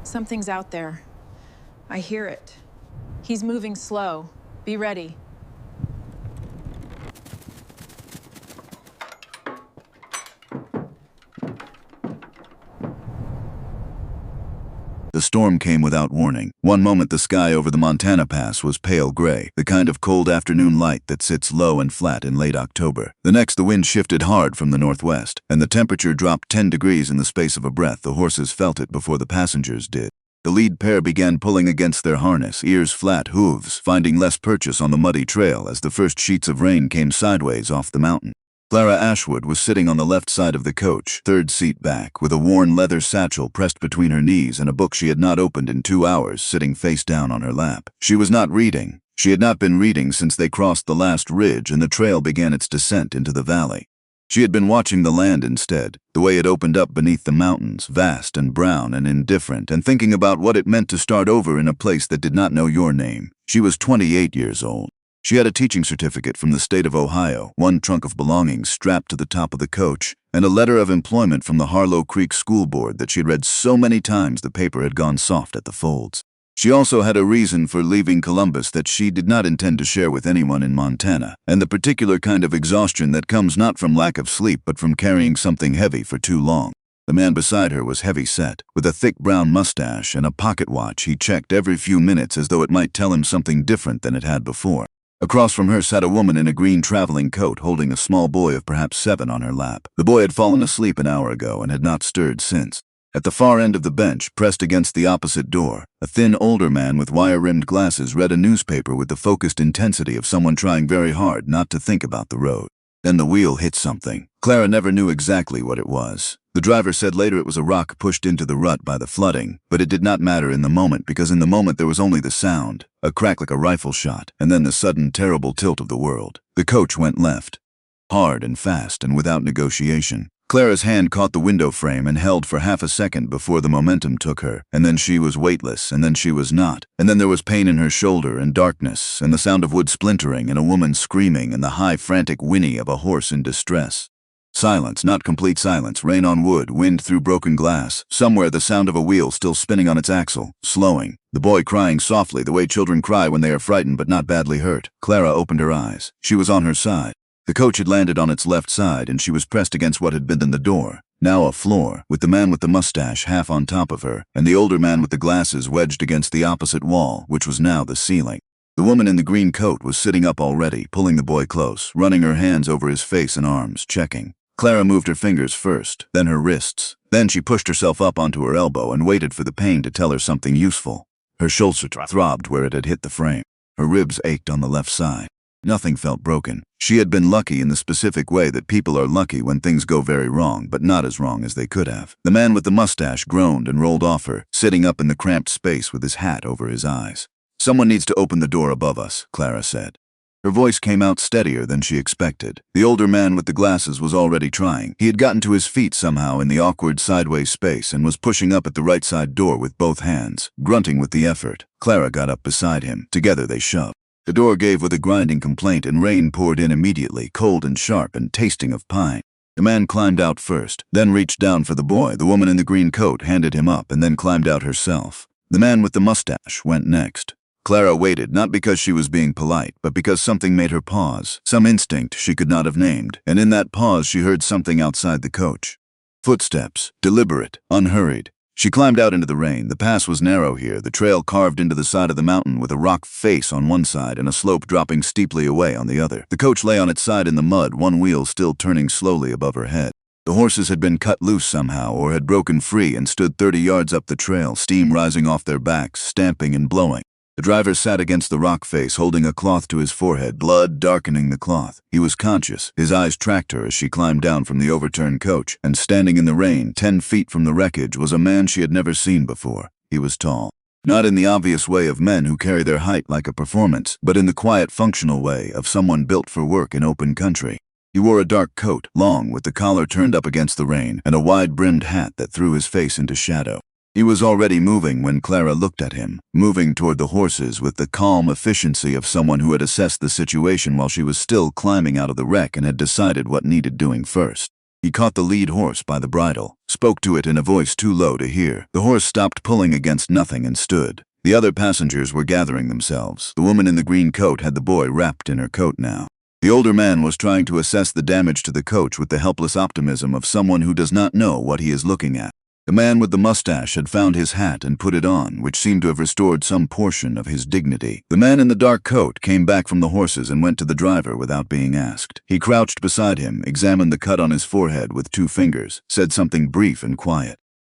Something's out there. I hear it. He's moving slow. Be ready. The storm came without warning. One moment the sky over the Montana Pass was pale gray, the kind of cold afternoon light that sits low and flat in late October. The next the wind shifted hard from the northwest, and the temperature dropped 10 degrees in the space of a breath. The horses felt it before the passengers did. The lead pair began pulling against their harness, ears flat, hooves finding less purchase on the muddy trail as the first sheets of rain came sideways off the mountain. Clara Ashwood was sitting on the left side of the coach, third seat back, with a worn leather satchel pressed between her knees and a book she had not opened in 2 hours sitting face down on her lap. She was not reading. She had not been reading since they crossed the last ridge and the trail began its descent into the valley. She had been watching the land instead, the way it opened up beneath the mountains, vast and brown and indifferent, and thinking about what it meant to start over in a place that did not know your name. She was 28 years old. She had a teaching certificate from the state of Ohio, one trunk of belongings strapped to the top of the coach, and a letter of employment from the Harlow Creek School Board that she had read so many times the paper had gone soft at the folds. She also had a reason for leaving Columbus that she did not intend to share with anyone in Montana, and the particular kind of exhaustion that comes not from lack of sleep but from carrying something heavy for too long. The man beside her was heavy-set, with a thick brown mustache and a pocket watch he checked every few minutes as though it might tell him something different than it had before. Across from her sat a woman in a green traveling coat holding a small boy of perhaps 7 on her lap. The boy had fallen asleep an hour ago and had not stirred since. At the far end of the bench, pressed against the opposite door, a thin older man with wire-rimmed glasses read a newspaper with the focused intensity of someone trying very hard not to think about the road. Then the wheel hit something. Clara never knew exactly what it was. The driver said later it was a rock pushed into the rut by the flooding, but it did not matter in the moment because in the moment there was only the sound, a crack like a rifle shot, and then the sudden terrible tilt of the world. The coach went left. Hard and fast and without negotiation. Clara's hand caught the window frame and held for half a second before the momentum took her, and then she was weightless, and then she was not, and then there was pain in her shoulder and darkness, and the sound of wood splintering and a woman screaming and the high frantic whinny of a horse in distress. Silence, not complete silence, rain on wood, wind through broken glass, somewhere the sound of a wheel still spinning on its axle, slowing, the boy crying softly the way children cry when they are frightened but not badly hurt. Clara opened her eyes. She was on her side. The coach had landed on its left side and she was pressed against what had been the door, now a floor, with the man with the mustache half on top of her, and the older man with the glasses wedged against the opposite wall, which was now the ceiling. The woman in the green coat was sitting up already, pulling the boy close, running her hands over his face and arms, checking. Clara moved her fingers first, then her wrists. Then she pushed herself up onto her elbow and waited for the pain to tell her something useful. Her shoulder throbbed where it had hit the frame. Her ribs ached on the left side. Nothing felt broken. She had been lucky in the specific way that people are lucky when things go very wrong, but not as wrong as they could have. The man with the mustache groaned and rolled off her, sitting up in the cramped space with his hat over his eyes. "Someone needs to open the door above us," Clara said. Her voice came out steadier than she expected. The older man with the glasses was already trying. He had gotten to his feet somehow in the awkward sideways space and was pushing up at the right side door with both hands, grunting with the effort. Clara got up beside him. Together they shoved. The door gave with a grinding complaint and rain poured in immediately, cold and sharp and tasting of pine. The man climbed out first, then reached down for the boy. The woman in the green coat handed him up and then climbed out herself. The man with the mustache went next. Clara waited, not because she was being polite, but because something made her pause, some instinct she could not have named, and in that pause she heard something outside the coach. Footsteps, deliberate, unhurried. She climbed out into the rain. The pass was narrow here, the trail carved into the side of the mountain with a rock face on one side and a slope dropping steeply away on the other. The coach lay on its side in the mud, one wheel still turning slowly above her head. The horses had been cut loose somehow or had broken free and stood 30 yards up the trail, steam rising off their backs, stamping and blowing. The driver sat against the rock face, holding a cloth to his forehead, blood darkening the cloth. He was conscious. His eyes tracked her as she climbed down from the overturned coach, and standing in the rain, 10 feet from the wreckage, was a man she had never seen before. He was tall. Not in the obvious way of men who carry their height like a performance, but in the quiet, functional way of someone built for work in open country. He wore a dark coat, long, with the collar turned up against the rain, and a wide-brimmed hat that threw his face into shadow. He was already moving when Clara looked at him, moving toward the horses with the calm efficiency of someone who had assessed the situation while she was still climbing out of the wreck and had decided what needed doing first. He caught the lead horse by the bridle, spoke to it in a voice too low to hear. The horse stopped pulling against nothing and stood. The other passengers were gathering themselves. The woman in the green coat had the boy wrapped in her coat now. The older man was trying to assess the damage to the coach with the helpless optimism of someone who does not know what he is looking at. The man with the mustache had found his hat and put it on, which seemed to have restored some portion of his dignity. The man in the dark coat came back from the horses and went to the driver without being asked. He crouched beside him, examined the cut on his forehead with 2 fingers, said something brief and quiet.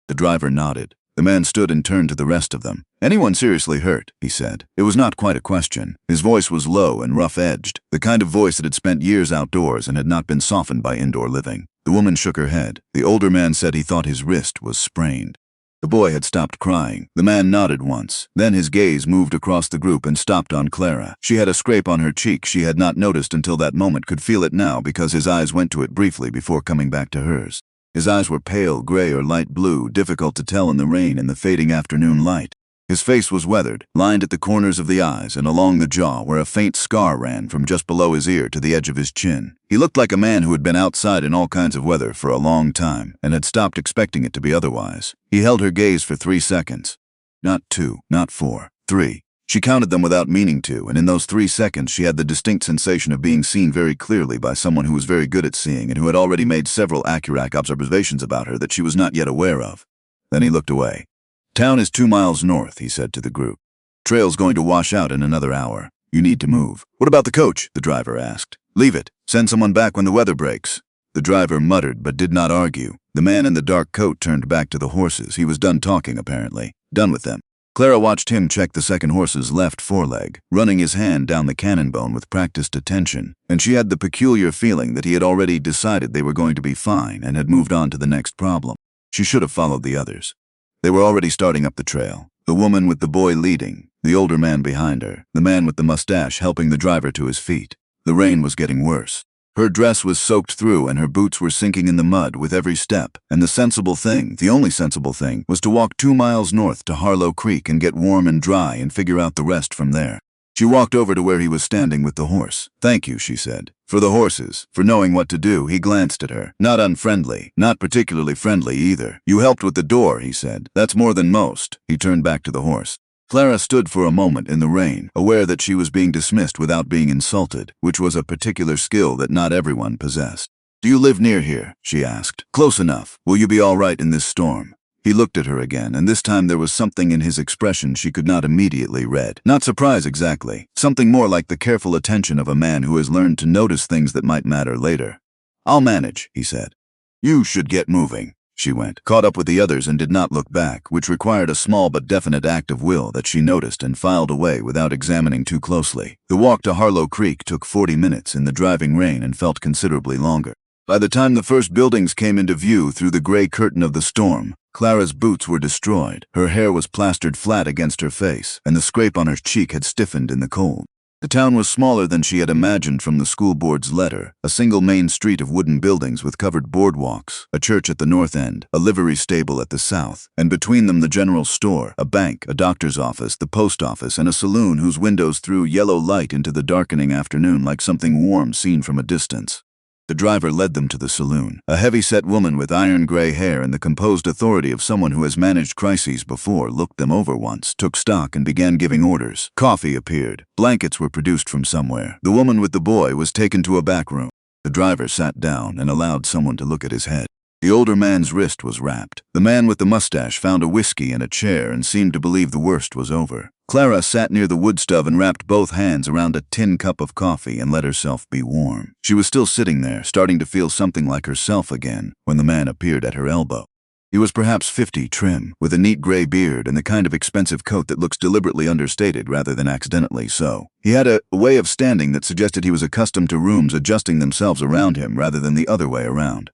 The driver nodded. The man stood and turned to the rest of them. "Anyone seriously hurt?" he said. It was not quite a question. His voice was low and rough-edged, the kind of voice that had spent years outdoors and had not been softened by indoor living. The woman shook her head. The older man said he thought his wrist was sprained. The boy had stopped crying. The man nodded once. Then his gaze moved across the group and stopped on Clara. She had a scrape on her cheek she had not noticed until that moment, could feel it now because his eyes went to it briefly before coming back to hers. His eyes were pale gray or light blue, difficult to tell in the rain and the fading afternoon light. His face was weathered, lined at the corners of the eyes and along the jaw where a faint scar ran from just below his ear to the edge of his chin. He looked like a man who had been outside in all kinds of weather for a long time and had stopped expecting it to be otherwise. He held her gaze for 3 seconds. Not 2, not 4, 3. She counted them without meaning to, and in those 3 seconds she had the distinct sensation of being seen very clearly by someone who was very good at seeing and who had already made several accurate observations about her that she was not yet aware of. Then he looked away. "Town is 2 miles north," he said to the group. "Trail's going to wash out in another hour. You need to move." "What about the coach?" the driver asked. "Leave it. Send someone back when the weather breaks." The driver muttered but did not argue. The man in the dark coat turned back to the horses. He was done talking, apparently. Done with them. Clara watched him check the second horse's left foreleg, running his hand down the cannon bone with practiced attention, and she had the peculiar feeling that he had already decided they were going to be fine and had moved on to the next problem. She should have followed the others. They were already starting up the trail, the woman with the boy leading, the older man behind her, the man with the mustache helping the driver to his feet. The rain was getting worse. Her dress was soaked through and her boots were sinking in the mud with every step, and the sensible thing, the only sensible thing, was to walk 2 miles north to Harlow Creek and get warm and dry and figure out the rest from there. She walked over to where he was standing with the horse. "Thank you," she said. "For the horses, for knowing what to do." He glanced at her. Not unfriendly, not particularly friendly either. "You helped with the door," he said. "That's more than most." He turned back to the horse. Clara stood for a moment in the rain, aware that she was being dismissed without being insulted, which was a particular skill that not everyone possessed. "Do you live near here?" she asked. "Close enough. Will you be all right in this storm?" He looked at her again, and this time there was something in his expression she could not immediately read. Not surprise exactly, something more like the careful attention of a man who has learned to notice things that might matter later. "I'll manage," he said. "You should get moving." She went, caught up with the others and did not look back, which required a small but definite act of will that she noticed and filed away without examining too closely. The walk to Harlow Creek took 40 minutes in the driving rain and felt considerably longer. By the time the first buildings came into view through the gray curtain of the storm, Clara's boots were destroyed, her hair was plastered flat against her face, and the scrape on her cheek had stiffened in the cold. The town was smaller than she had imagined from the school board's letter, a single main street of wooden buildings with covered boardwalks, a church at the north end, a livery stable at the south, and between them the general store, a bank, a doctor's office, the post office, and a saloon whose windows threw yellow light into the darkening afternoon like something warm seen from a distance. The driver led them to the saloon. A heavy-set woman with iron gray hair and the composed authority of someone who has managed crises before looked them over once, took stock, and began giving orders. Coffee appeared. Blankets were produced from somewhere. The woman with the boy was taken to a back room. The driver sat down and allowed someone to look at his head. The older man's wrist was wrapped. The man with the mustache found a whiskey and a chair and seemed to believe the worst was over. Clara sat near the wood stove and wrapped both hands around a tin cup of coffee and let herself be warm. She was still sitting there, starting to feel something like herself again, when the man appeared at her elbow. He was perhaps 50, trim, with a neat gray beard and the kind of expensive coat that looks deliberately understated rather than accidentally so. He had a way of standing that suggested he was accustomed to rooms adjusting themselves around him rather than the other way around.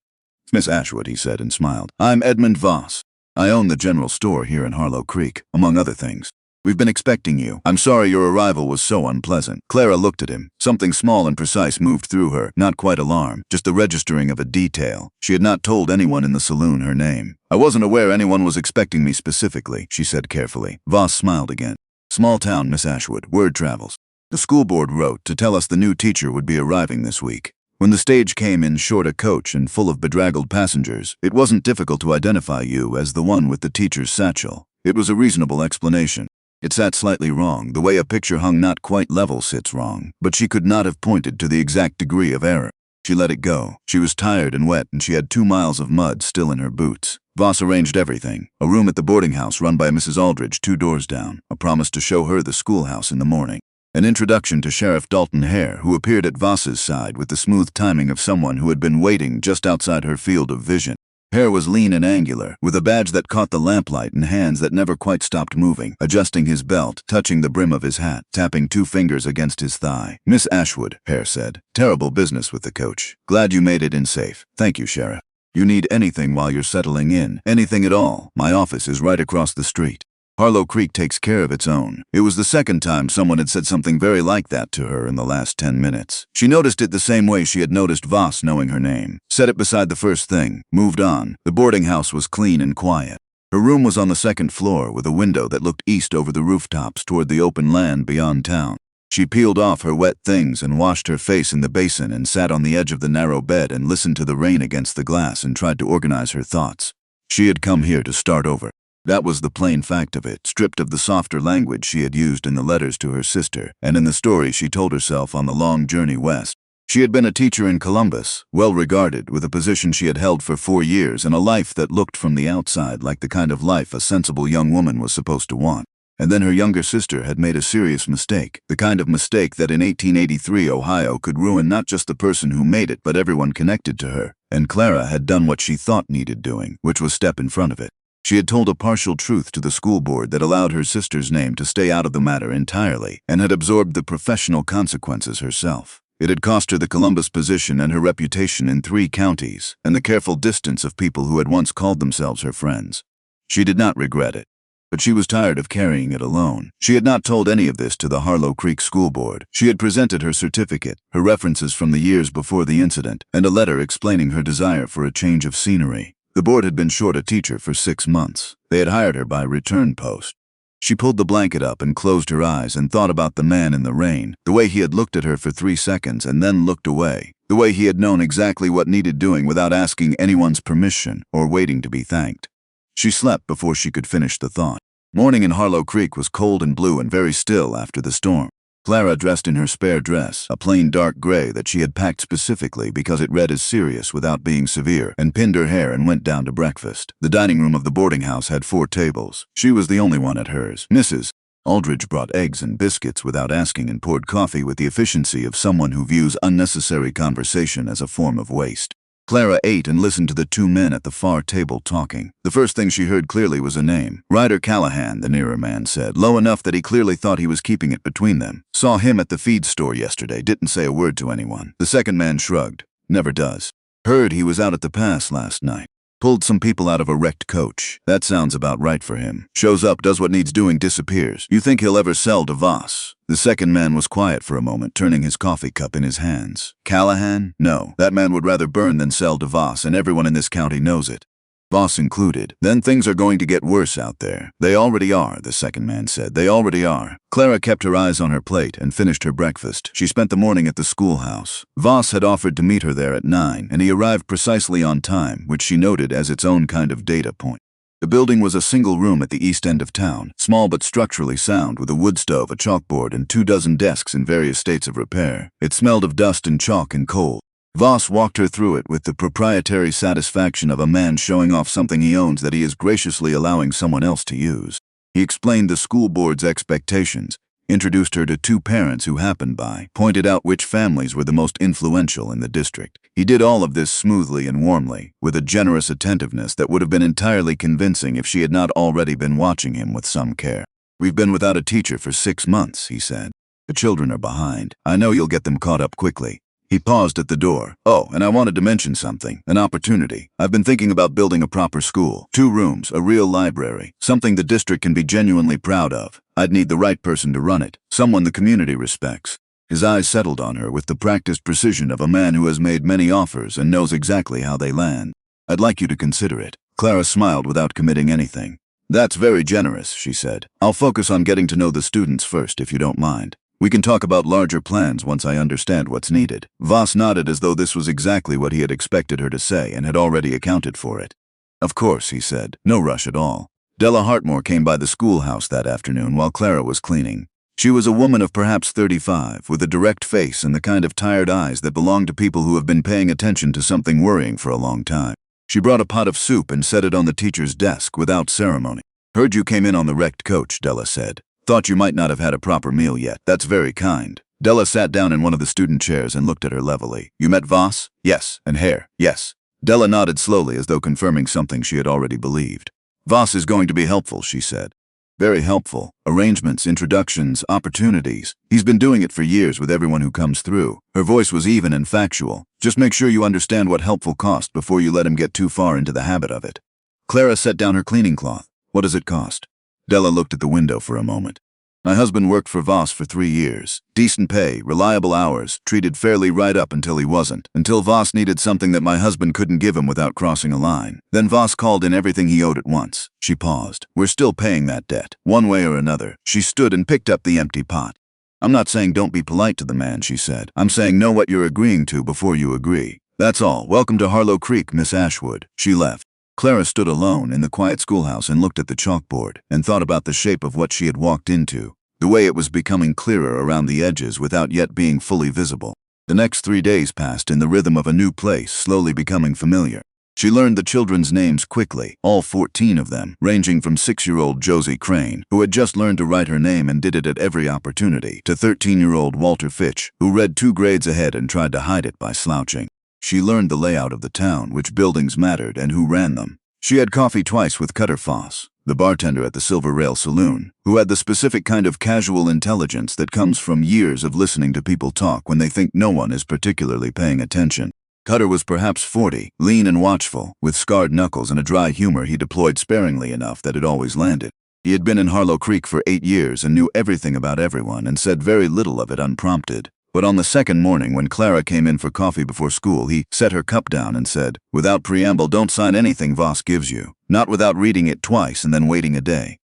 "Miss Ashwood," he said and smiled. "I'm Edmund Voss. I own the general store here in Harlow Creek, among other things. We've been expecting you. I'm sorry your arrival was so unpleasant." Clara looked at him. Something small and precise moved through her, not quite alarm, just the registering of a detail. She had not told anyone in the saloon her name. "I wasn't aware anyone was expecting me specifically," she said carefully. Voss smiled again. "Small town, Miss Ashwood. Word travels. The school board wrote to tell us the new teacher would be arriving this week. When the stage came in short a coach and full of bedraggled passengers, it wasn't difficult to identify you as the one with the teacher's satchel. It was a reasonable explanation. It sat slightly wrong, the way a picture hung not quite level sits wrong, but she could not have pointed to the exact degree of error. She let it go. She was tired and wet, and she had 2 miles of mud still in her boots. Voss arranged everything. A room at the boarding house run by Mrs. Aldridge 2 doors down. A promise to show her the schoolhouse in the morning. An introduction to Sheriff Dalton Hare, who appeared at Voss's side with the smooth timing of someone who had been waiting just outside her field of vision. Hare was lean and angular, with a badge that caught the lamplight and hands that never quite stopped moving, adjusting his belt, touching the brim of his hat, tapping 2 fingers against his thigh. "Miss Ashwood," Hare said. "Terrible business with the coach. Glad you made it in safe. Thank you, Sheriff. You need anything while you're settling in, anything at all, my office is right across the street." Harlow Creek takes care of its own. It was the second time someone had said something very like that to her in the last 10 minutes. She noticed it the same way she had noticed Voss knowing her name. Set it beside the first thing. Moved on. The boarding house was clean and quiet. Her room was on the 2nd floor with a window that looked east over the rooftops toward the open land beyond town. She peeled off her wet things and washed her face in the basin and sat on the edge of the narrow bed and listened to the rain against the glass and tried to organize her thoughts. She had come here to start over. That was the plain fact of it, stripped of the softer language she had used in the letters to her sister and in the stories she told herself on the long journey west. She had been a teacher in Columbus, well regarded, with a position she had held for 4 years and a life that looked from the outside like the kind of life a sensible young woman was supposed to want. And then her younger sister had made a serious mistake, the kind of mistake that in 1883 Ohio could ruin not just the person who made it but everyone connected to her. And Clara had done what she thought needed doing, which was step in front of it. She had told a partial truth to the school board that allowed her sister's name to stay out of the matter entirely, and had absorbed the professional consequences herself. It had cost her the Columbus position and her reputation in 3 counties, and the careful distance of people who had once called themselves her friends. She did not regret it, but she was tired of carrying it alone. She had not told any of this to the Harlow Creek School Board. She had presented her certificate, her references from the years before the incident, and a letter explaining her desire for a change of scenery. The board had been short a teacher for 6 months. They had hired her by return post. She pulled the blanket up and closed her eyes and thought about the man in the rain, the way he had looked at her for 3 seconds and then looked away, the way he had known exactly what needed doing without asking anyone's permission or waiting to be thanked. She slept before she could finish the thought. Morning in Harlow Creek was cold and blue and very still after the storm. Clara, dressed in her spare dress, a plain dark gray that she had packed specifically because it read as serious without being severe, and pinned her hair and went down to breakfast. The dining room of the boarding house had 4 tables. She was the only one at hers. Mrs. Aldridge brought eggs and biscuits without asking and poured coffee with the efficiency of someone who views unnecessary conversation as a form of waste. Clara ate and listened to the 2 men at the far table talking. The first thing she heard clearly was a name. Ryder Callahan, the nearer man said, low enough that he clearly thought he was keeping it between them. Saw him at the feed store yesterday, didn't say a word to anyone. The second man shrugged. Never does. Heard he was out at the pass last night. Pulled some people out of a wrecked coach. That sounds about right for him. Shows up, does what needs doing, disappears. You think he'll ever sell to Voss? The second man was quiet for a moment, turning his coffee cup in his hands. Callahan? No. That man would rather burn than sell to Voss, and everyone in this county knows it. Voss included. Then things are going to get worse out there. They already are, the second man said. They already are. Clara kept her eyes on her plate and finished her breakfast. She spent the morning at the schoolhouse. Voss had offered to meet her there at 9, and he arrived precisely on time, which she noted as its own kind of data point. The building was a single room at the east end of town, small but structurally sound, with a wood stove, a chalkboard, and 24 desks in various states of repair. It smelled of dust and chalk and coal. Voss walked her through it with the proprietary satisfaction of a man showing off something he owns that he is graciously allowing someone else to use. He explained the school board's expectations, introduced her to 2 parents who happened by, pointed out which families were the most influential in the district. He did all of this smoothly and warmly, with a generous attentiveness that would have been entirely convincing if she had not already been watching him with some care. "We've been without a teacher for 6 months, he said. "The children are behind. I know you'll get them caught up quickly." He paused at the door. "Oh, and I wanted to mention something. An opportunity. I've been thinking about building a proper school. 2 rooms, a real library. Something the district can be genuinely proud of. I'd need the right person to run it. Someone the community respects." His eyes settled on her with the practiced precision of a man who has made many offers and knows exactly how they land. "I'd like you to consider it." Clara smiled without committing anything. "That's very generous," she said. "I'll focus on getting to know the students first, if you don't mind." We can talk about larger plans once I understand what's needed. Voss nodded as though this was exactly what he had expected her to say and had already accounted for it. Of course, he said. No rush at all. Della Hartmore came by the schoolhouse that afternoon while Clara was cleaning. She was a woman of perhaps 35, with a direct face and the kind of tired eyes that belong to people who have been paying attention to something worrying for a long time. She brought a pot of soup and set it on the teacher's desk without ceremony. Heard you came in on the wrecked coach, Della said. Thought you might not have had a proper meal yet. That's very kind. Della sat down in one of the student chairs and looked at her levelly. You met Voss? Yes. And Hare? Yes. Della nodded slowly as though confirming something she had already believed. Voss is going to be helpful, she said. Very helpful. Arrangements, introductions, opportunities. He's been doing it for years with everyone who comes through. Her voice was even and factual. Just make sure you understand what helpful cost before you let him get too far into the habit of it. Clara set down her cleaning cloth. What does it cost? Della looked at the window for a moment. My husband worked for Voss for 3 years. Decent pay, reliable hours, treated fairly right up until he wasn't. Until Voss needed something that my husband couldn't give him without crossing a line. Then Voss called in everything he owed at once. She paused. We're still paying that debt, one way or another. She stood and picked up the empty pot. I'm not saying don't be polite to the man, she said. I'm saying know what you're agreeing to before you agree. That's all. Welcome to Harlow Creek, Miss Ashwood. She left. Clara stood alone in the quiet schoolhouse and looked at the chalkboard and thought about the shape of what she had walked into, the way it was becoming clearer around the edges without yet being fully visible. The next 3 days passed in the rhythm of a new place, slowly becoming familiar. She learned the children's names quickly, all 14 of them, ranging from 6-year-old Josie Crane, who had just learned to write her name and did it at every opportunity, to 13-year-old Walter Fitch, who read 2 grades ahead and tried to hide it by slouching. She learned the layout of the town, which buildings mattered, and who ran them. She had coffee twice with Cutter Foss, the bartender at the Silver Rail Saloon, who had the specific kind of casual intelligence that comes from years of listening to people talk when they think no one is particularly paying attention. Cutter was perhaps 40, lean and watchful, with scarred knuckles and a dry humor he deployed sparingly enough that it always landed. He had been in Harlow Creek for 8 years and knew everything about everyone and said very little of it unprompted. But on the second morning when Clara came in for coffee before school, he set her cup down and said, without preamble, don't sign anything Voss gives you, not without reading it twice and then waiting a day.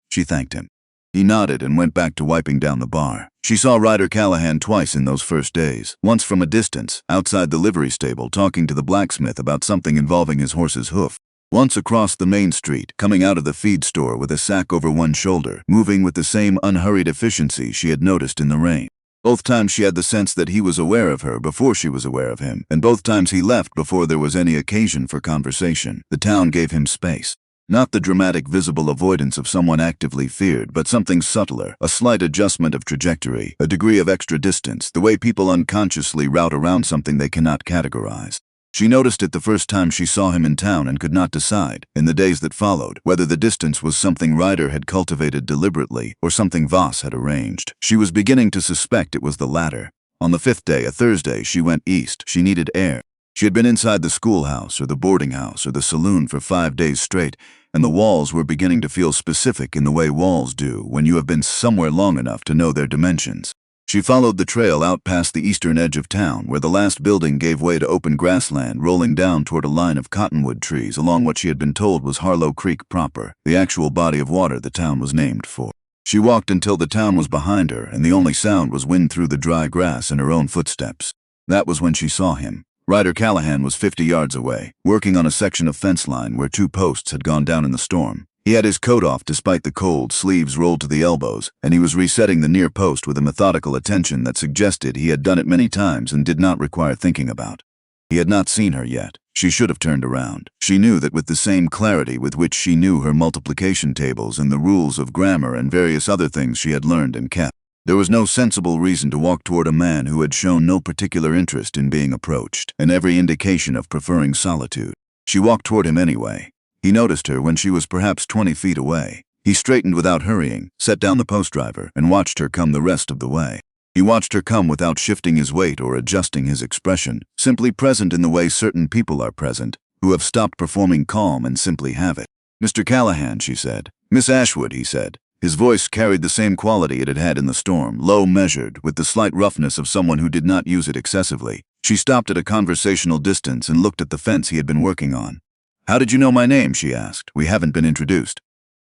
She thanked him. He nodded and went back to wiping down the bar. She saw Ryder Callahan twice in those first days, once from a distance, outside the livery stable talking to the blacksmith about something involving his horse's hoof. Once across the main street, coming out of the feed store with a sack over one shoulder, moving with the same unhurried efficiency she had noticed in the rain. Both times she had the sense that he was aware of her before she was aware of him, and both times he left before there was any occasion for conversation. The town gave him space. Not the dramatic visible avoidance of someone actively feared, but something subtler, a slight adjustment of trajectory, a degree of extra distance, the way people unconsciously route around something they cannot categorize. She noticed it the first time she saw him in town and could not decide, in the days that followed, whether the distance was something Ryder had cultivated deliberately or something Voss had arranged. She was beginning to suspect it was the latter. On the 5th day, a Thursday, she went east. She needed air. She had been inside the schoolhouse or the boarding house or the saloon for 5 days straight, and the walls were beginning to feel specific in the way walls do when you have been somewhere long enough to know their dimensions. She followed the trail out past the eastern edge of town, where the last building gave way to open grassland rolling down toward a line of cottonwood trees along what she had been told was Harlow Creek proper, the actual body of water the town was named for. She walked until the town was behind her, and the only sound was wind through the dry grass and her own footsteps. That was when she saw him. Ryder Callahan was 50 yards away, working on a section of fence line where 2 posts had gone down in the storm. He had his coat off despite the cold, sleeves rolled to the elbows, and he was resetting the near post with a methodical attention that suggested he had done it many times and did not require thinking about. He had not seen her yet. She should have turned around. She knew that with the same clarity with which she knew her multiplication tables and the rules of grammar and various other things she had learned and kept. There was no sensible reason to walk toward a man who had shown no particular interest in being approached, and every indication of preferring solitude. She walked toward him anyway. He noticed her when she was perhaps 20 feet away. He straightened without hurrying, set down the post driver, and watched her come the rest of the way. He watched her come without shifting his weight or adjusting his expression, simply present in the way certain people are present, who have stopped performing calm and simply have it. Mr. Callahan, she said. Miss Ashwood, he said. His voice carried the same quality it had had in the storm, low measured, with the slight roughness of someone who did not use it excessively. She stopped at a conversational distance and looked at the fence he had been working on. How did you know my name? She asked. We haven't been introduced.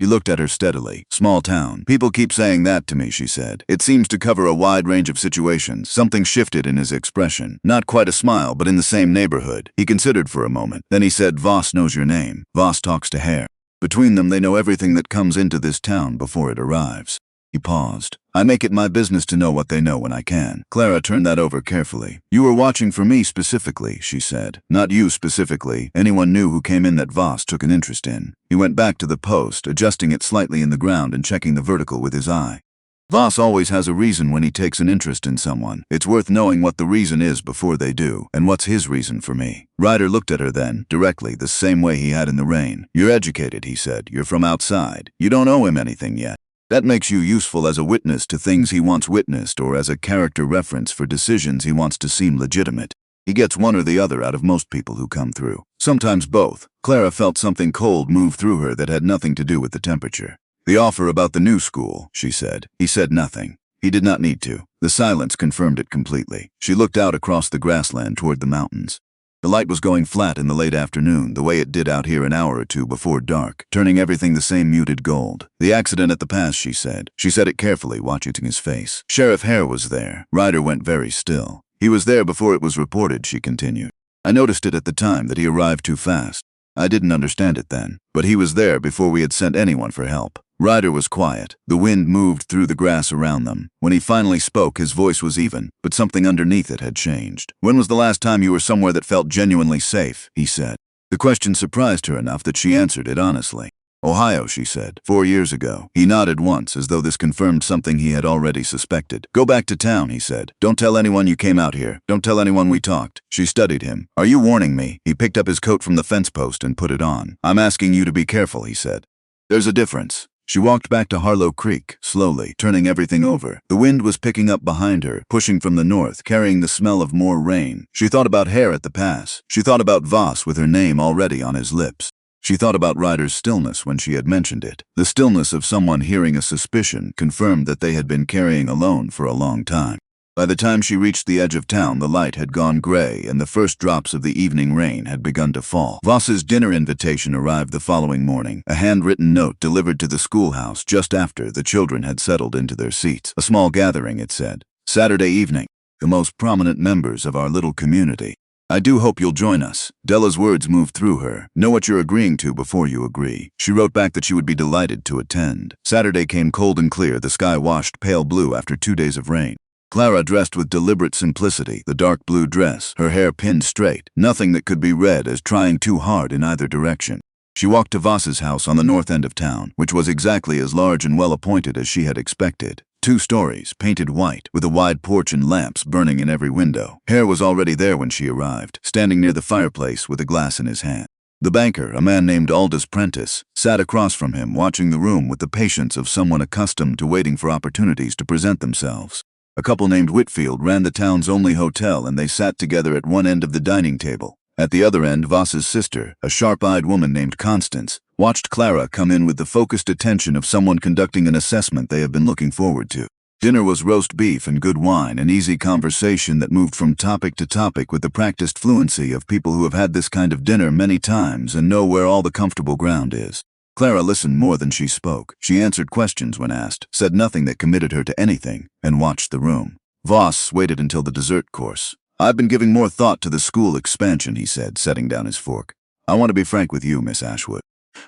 He looked at her steadily. Small town. People keep saying that to me, she said. It seems to cover a wide range of situations. Something shifted in his expression. Not quite a smile, but in the same neighborhood. He considered for a moment. Then he said, Voss knows your name. Voss talks to Hare. Between them, they know everything that comes into this town before it arrives. He paused. I make it my business to know what they know when I can. Clara turned that over carefully. You were watching for me specifically, she said. Not you specifically. Anyone new who came in that Voss took an interest in. He went back to the post, adjusting it slightly in the ground and checking the vertical with his eye. Voss always has a reason when he takes an interest in someone. It's worth knowing what the reason is before they do, and what's his reason for me. Ryder looked at her then, directly, the same way he had in the rain. You're educated, he said. You're from outside. You don't owe him anything yet. That makes you useful as a witness to things he wants witnessed or as a character reference for decisions he wants to seem legitimate. He gets one or the other out of most people who come through. Sometimes both. Clara felt something cold move through her that had nothing to do with the temperature. The offer about the new school, she said. He said nothing. He did not need to. The silence confirmed it completely. She looked out across the grassland toward the mountains. The light was going flat in the late afternoon, the way it did out here an hour or two before dark, turning everything the same muted gold. The accident at the pass, she said. She said it carefully, watching his face. Sheriff Hare was there. Ryder went very still. He was there before it was reported, she continued. I noticed it at the time that he arrived too fast. I didn't understand it then, but he was there before we had sent anyone for help. Ryder was quiet. The wind moved through the grass around them. When he finally spoke, his voice was even, but something underneath it had changed. When was the last time you were somewhere that felt genuinely safe? He said. The question surprised her enough that she answered it honestly. Ohio, she said. 4 years ago. He nodded once, as though this confirmed something he had already suspected. Go back to town, he said. Don't tell anyone you came out here. Don't tell anyone we talked. She studied him. Are you warning me? He picked up his coat from the fence post and put it on. I'm asking you to be careful, he said. There's a difference. She walked back to Harlow Creek, slowly, turning everything over. The wind was picking up behind her, pushing from the north, carrying the smell of more rain. She thought about Hare at the pass. She thought about Voss with her name already on his lips. She thought about Ryder's stillness when she had mentioned it. The stillness of someone hearing a suspicion confirmed that they had been carrying alone for a long time. By the time she reached the edge of town, the light had gone gray and the first drops of the evening rain had begun to fall. Voss's dinner invitation arrived the following morning, a handwritten note delivered to the schoolhouse just after the children had settled into their seats. A small gathering, it said. Saturday evening. The most prominent members of our little community. I do hope you'll join us. Della's words moved through her. Know what you're agreeing to before you agree. She wrote back that she would be delighted to attend. Saturday came cold and clear, the sky washed pale blue after 2 days of rain. Clara dressed with deliberate simplicity, the dark blue dress, her hair pinned straight, nothing that could be read as trying too hard in either direction. She walked to Voss's house on the north end of town, which was exactly as large and well appointed as she had expected. 2 stories, painted white, with a wide porch and lamps burning in every window. Hare was already there when she arrived, standing near the fireplace with a glass in his hand. The banker, a man named Aldous Prentice, sat across from him, watching the room with the patience of someone accustomed to waiting for opportunities to present themselves. A couple named Whitfield ran the town's only hotel, and they sat together at one end of the dining table. At the other end, Voss's sister, a sharp-eyed woman named Constance, watched Clara come in with the focused attention of someone conducting an assessment they have been looking forward to. Dinner was roast beef and good wine, an easy conversation that moved from topic to topic with the practiced fluency of people who have had this kind of dinner many times and know where all the comfortable ground is. Clara listened more than she spoke. She answered questions when asked, said nothing that committed her to anything, and watched the room. Voss waited until the dessert course. I've been giving more thought to the school expansion, he said, setting down his fork. I want to be frank with you, Miss Ashwood.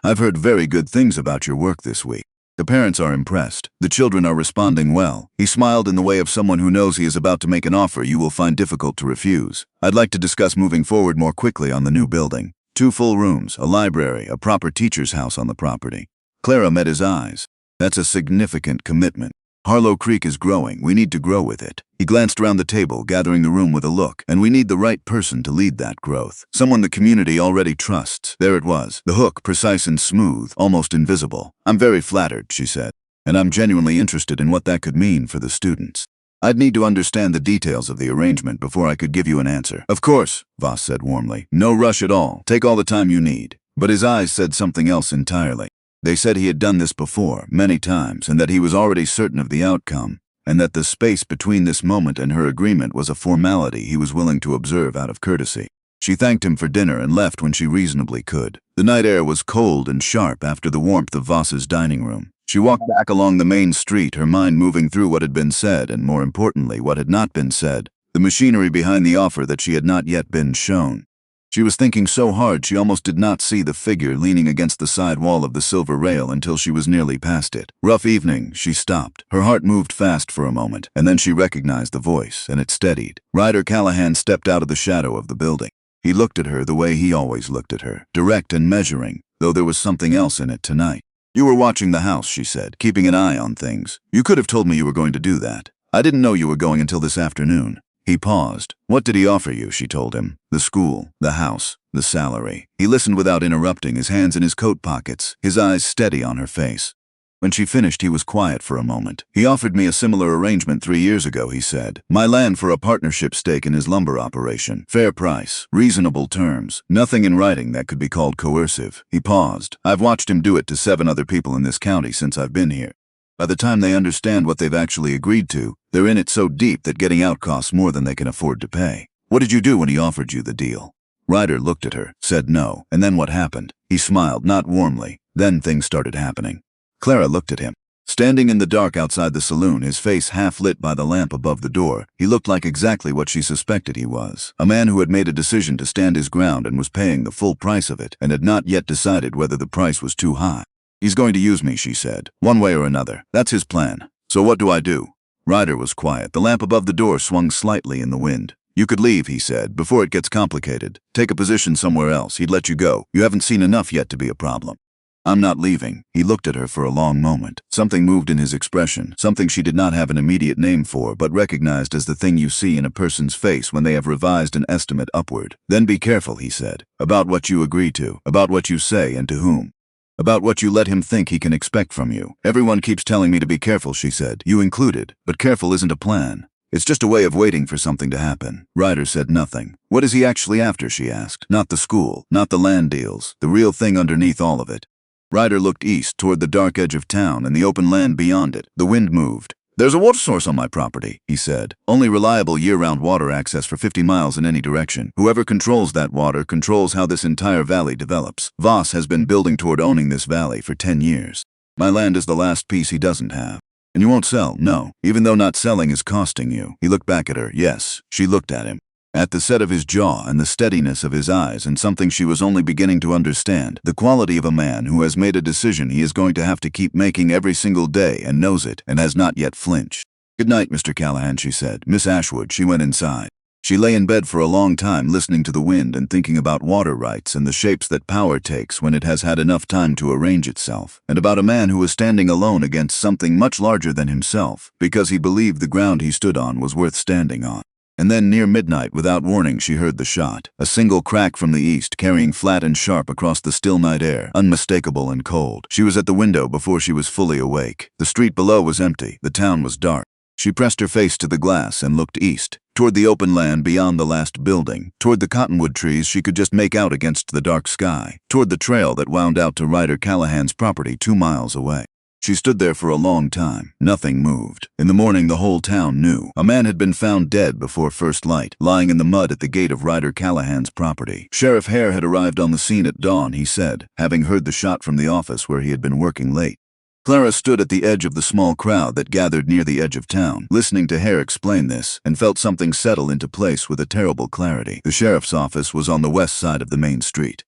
I've heard very good things about your work this week. The parents are impressed. The children are responding well. He smiled in the way of someone who knows he is about to make an offer you will find difficult to refuse. I'd like to discuss moving forward more quickly on the new building. 2 full rooms, a library, a proper teacher's house on the property. Clara met his eyes. That's a significant commitment. Harlow Creek is growing. We need to grow with it. He glanced around the table, gathering the room with a look, and we need the right person to lead that growth. Someone the community already trusts. There it was, the hook, precise and smooth, almost invisible. I'm very flattered, she said, and I'm genuinely interested in what that could mean for the students. I'd need to understand the details of the arrangement before I could give you an answer. Of course, Voss said warmly. No rush at all. Take all the time you need. But his eyes said something else entirely. They said he had done this before, many times, and that he was already certain of the outcome, and that the space between this moment and her agreement was a formality he was willing to observe out of courtesy. She thanked him for dinner and left when she reasonably could. The night air was cold and sharp after the warmth of Voss's dining room. She walked back along the main street, her mind moving through what had been said and, more importantly, what had not been said, the machinery behind the offer that she had not yet been shown. She was thinking so hard she almost did not see the figure leaning against the side wall of the silver rail until she was nearly past it. Rough evening, she stopped. Her heart moved fast for a moment, and then she recognized the voice, and it steadied. Ryder Callahan stepped out of the shadow of the building. He looked at her the way he always looked at her, direct and measuring, though there was something else in it tonight. "You were watching the house," she said, "keeping an eye on things. You could have told me you were going to do that. I didn't know you were going until this afternoon." He paused. "What did he offer you?" she told him. "The school, the house, the salary." He listened without interrupting, his hands in his coat pockets, his eyes steady on her face. When she finished, he was quiet for a moment. "He offered me a similar arrangement 3 years ago," he said. "My land for a partnership stake in his lumber operation. Fair price, reasonable terms, nothing in writing that could be called coercive." He paused. "I've watched him do it to 7 other people in this county since I've been here. By the time they understand what they've actually agreed to, they're in it so deep that getting out costs more than they can afford to pay." "What did you do when he offered you the deal?" Ryder looked at her, said no, and then what happened? He smiled, not warmly. Then things started happening. Clara looked at him. Standing in the dark outside the saloon, his face half lit by the lamp above the door, he looked like exactly what she suspected he was. A man who had made a decision to stand his ground and was paying the full price of it, and had not yet decided whether the price was too high. "He's going to use me," she said. "One way or another. That's his plan. So what do I do?" Ryder was quiet. The lamp above the door swung slightly in the wind. "You could leave," he said, "before it gets complicated. Take a position somewhere else. He'd let you go. You haven't seen enough yet to be a problem." "I'm not leaving." He looked at her for a long moment. Something moved in his expression, something she did not have an immediate name for, but recognized as the thing you see in a person's face when they have revised an estimate upward. "Then be careful," he said, "about what you agree to, about what you say and to whom. About what you let him think he can expect from you. Everyone keeps telling me to be careful," she said, "you included. But careful isn't a plan. It's just a way of waiting for something to happen." Ryder said nothing. "What is he actually after?" she asked. "Not the school, not the land deals, the real thing underneath all of it." Ryder looked east toward the dark edge of town and the open land beyond it. The wind moved. "There's a water source on my property," he said. "Only reliable year-round water access for 50 miles in any direction. Whoever controls that water controls how this entire valley develops. Voss has been building toward owning this valley for 10 years. My land is the last piece he doesn't have. And you won't sell, no, even though not selling is costing you." He looked back at her. Yes, she looked at him. At the set of his jaw and the steadiness of his eyes and something she was only beginning to understand, the quality of a man who has made a decision he is going to have to keep making every single day and knows it and has not yet flinched. "Good night, Mr. Callahan," she said. "Miss Ashwood." She went inside. She lay in bed for a long time listening to the wind and thinking about water rights and the shapes that power takes when it has had enough time to arrange itself, and about a man who was standing alone against something much larger than himself because he believed the ground he stood on was worth standing on. And then near midnight, without warning, she heard the shot. A single crack from the east, carrying flat and sharp across the still night air, unmistakable and cold. She was at the window before she was fully awake. The street below was empty. The town was dark. She pressed her face to the glass and looked east, toward the open land beyond the last building, toward the cottonwood trees she could just make out against the dark sky, toward the trail that wound out to Ryder Callahan's property 2 miles away. She stood there for a long time. Nothing moved. In the morning, the whole town knew. A man had been found dead before first light, lying in the mud at the gate of Ryder Callahan's property. Sheriff Hare had arrived on the scene at dawn, he said, having heard the shot from the office where he had been working late. Clara stood at the edge of the small crowd that gathered near the edge of town, listening to Hare explain this, and felt something settle into place with a terrible clarity. The sheriff's office was on the west side of the main street.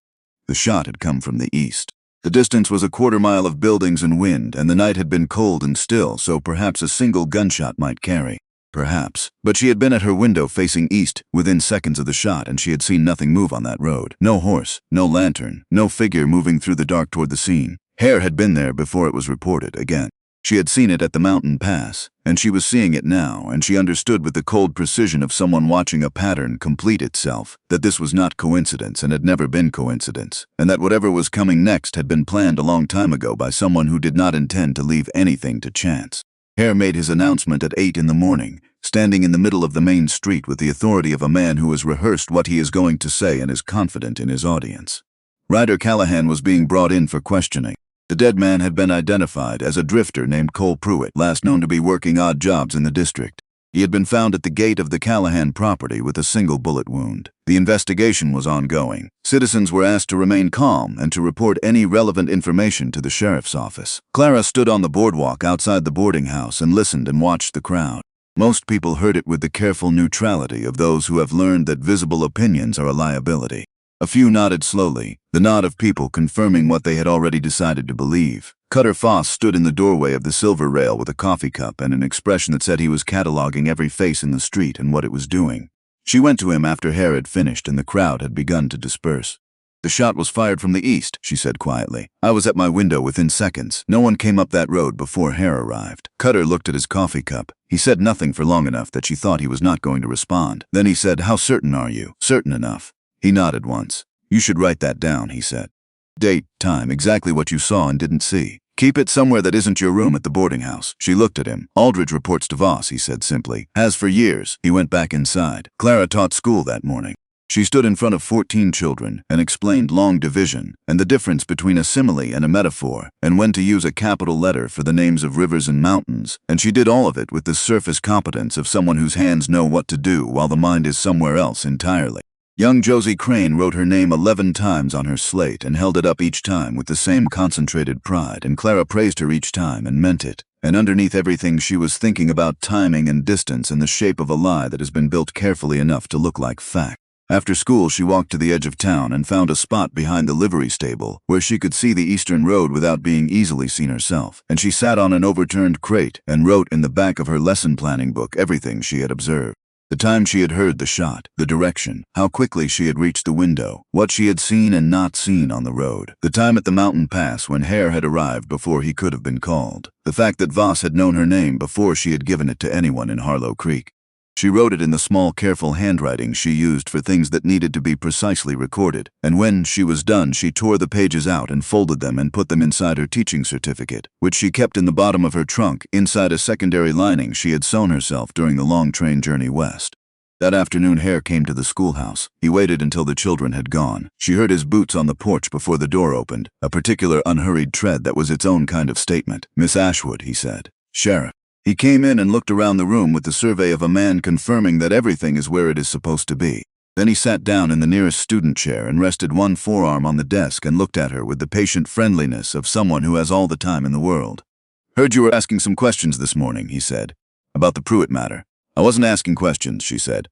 The shot had come from the east. The distance was a 1/4 mile of buildings and wind, and the night had been cold and still, so perhaps a single gunshot might carry. Perhaps. But she had been at her window facing east, within seconds of the shot, and she had seen nothing move on that road. No horse, no lantern, no figure moving through the dark toward the scene. Hare had been there before it was reported again. She had seen it at the mountain pass, and she was seeing it now, and she understood with the cold precision of someone watching a pattern complete itself, that this was not coincidence and had never been coincidence, and that whatever was coming next had been planned a long time ago by someone who did not intend to leave anything to chance. Hare made his announcement at 8 in the morning, standing in the middle of the main street with the authority of a man who has rehearsed what he is going to say and is confident in his audience. Ryder Callahan was being brought in for questioning. The dead man had been identified as a drifter named Cole Pruitt, last known to be working odd jobs in the district. He had been found at the gate of the Callahan property with a single bullet wound. The investigation was ongoing. Citizens were asked to remain calm and to report any relevant information to the sheriff's office. Clara stood on the boardwalk outside the boarding house and listened and watched the crowd. Most people heard it with the careful neutrality of those who have learned that visible opinions are a liability. A few nodded slowly, the nod of people confirming what they had already decided to believe. Cutter Foss stood in the doorway of the silver rail with a coffee cup and an expression that said he was cataloging every face in the street and what it was doing. She went to him after Hare had finished and the crowd had begun to disperse. "The shot was fired from the east," she said quietly. "I was at my window within seconds. No one came up that road before Hare arrived." Cutter looked at his coffee cup. He said nothing for long enough that she thought he was not going to respond. Then he said, "How certain are you?" "Certain enough." He nodded once. "You should write that down," he said. "Date, time, exactly what you saw and didn't see. Keep it somewhere that isn't your room at the boarding house." She looked at him. "Aldridge reports to Voss," he said simply. "Has for years." He went back inside. Clara taught school that morning. She stood in front of 14 children and explained long division and the difference between a simile and a metaphor and when to use a capital letter for the names of rivers and mountains, and she did all of it with the surface competence of someone whose hands know what to do while the mind is somewhere else entirely. Young Josie Crane wrote her name 11 times on her slate and held it up each time with the same concentrated pride, and Clara praised her each time and meant it. And underneath everything she was thinking about timing and distance and the shape of a lie that has been built carefully enough to look like fact. After school, she walked to the edge of town and found a spot behind the livery stable where she could see the eastern road without being easily seen herself, and she sat on an overturned crate and wrote in the back of her lesson planning book everything she had observed. The time she had heard the shot, the direction, how quickly she had reached the window, what she had seen and not seen on the road, the time at the mountain pass when Hare had arrived before he could have been called, the fact that Voss had known her name before she had given it to anyone in Harlow Creek. She wrote it in the small, careful handwriting she used for things that needed to be precisely recorded, and when she was done, she tore the pages out and folded them and put them inside her teaching certificate, which she kept in the bottom of her trunk inside a secondary lining she had sewn herself during the long train journey west. That afternoon, Hare came to the schoolhouse. He waited until the children had gone. She heard his boots on the porch before the door opened, a particular unhurried tread that was its own kind of statement. "Miss Ashwood," he said. "Sheriff." He came in and looked around the room with the survey of a man confirming that everything is where it is supposed to be. Then he sat down in the nearest student chair and rested one forearm on the desk and looked at her with the patient friendliness of someone who has all the time in the world. "Heard you were asking some questions this morning," he said, "about the Pruitt matter." "I wasn't asking questions," she said.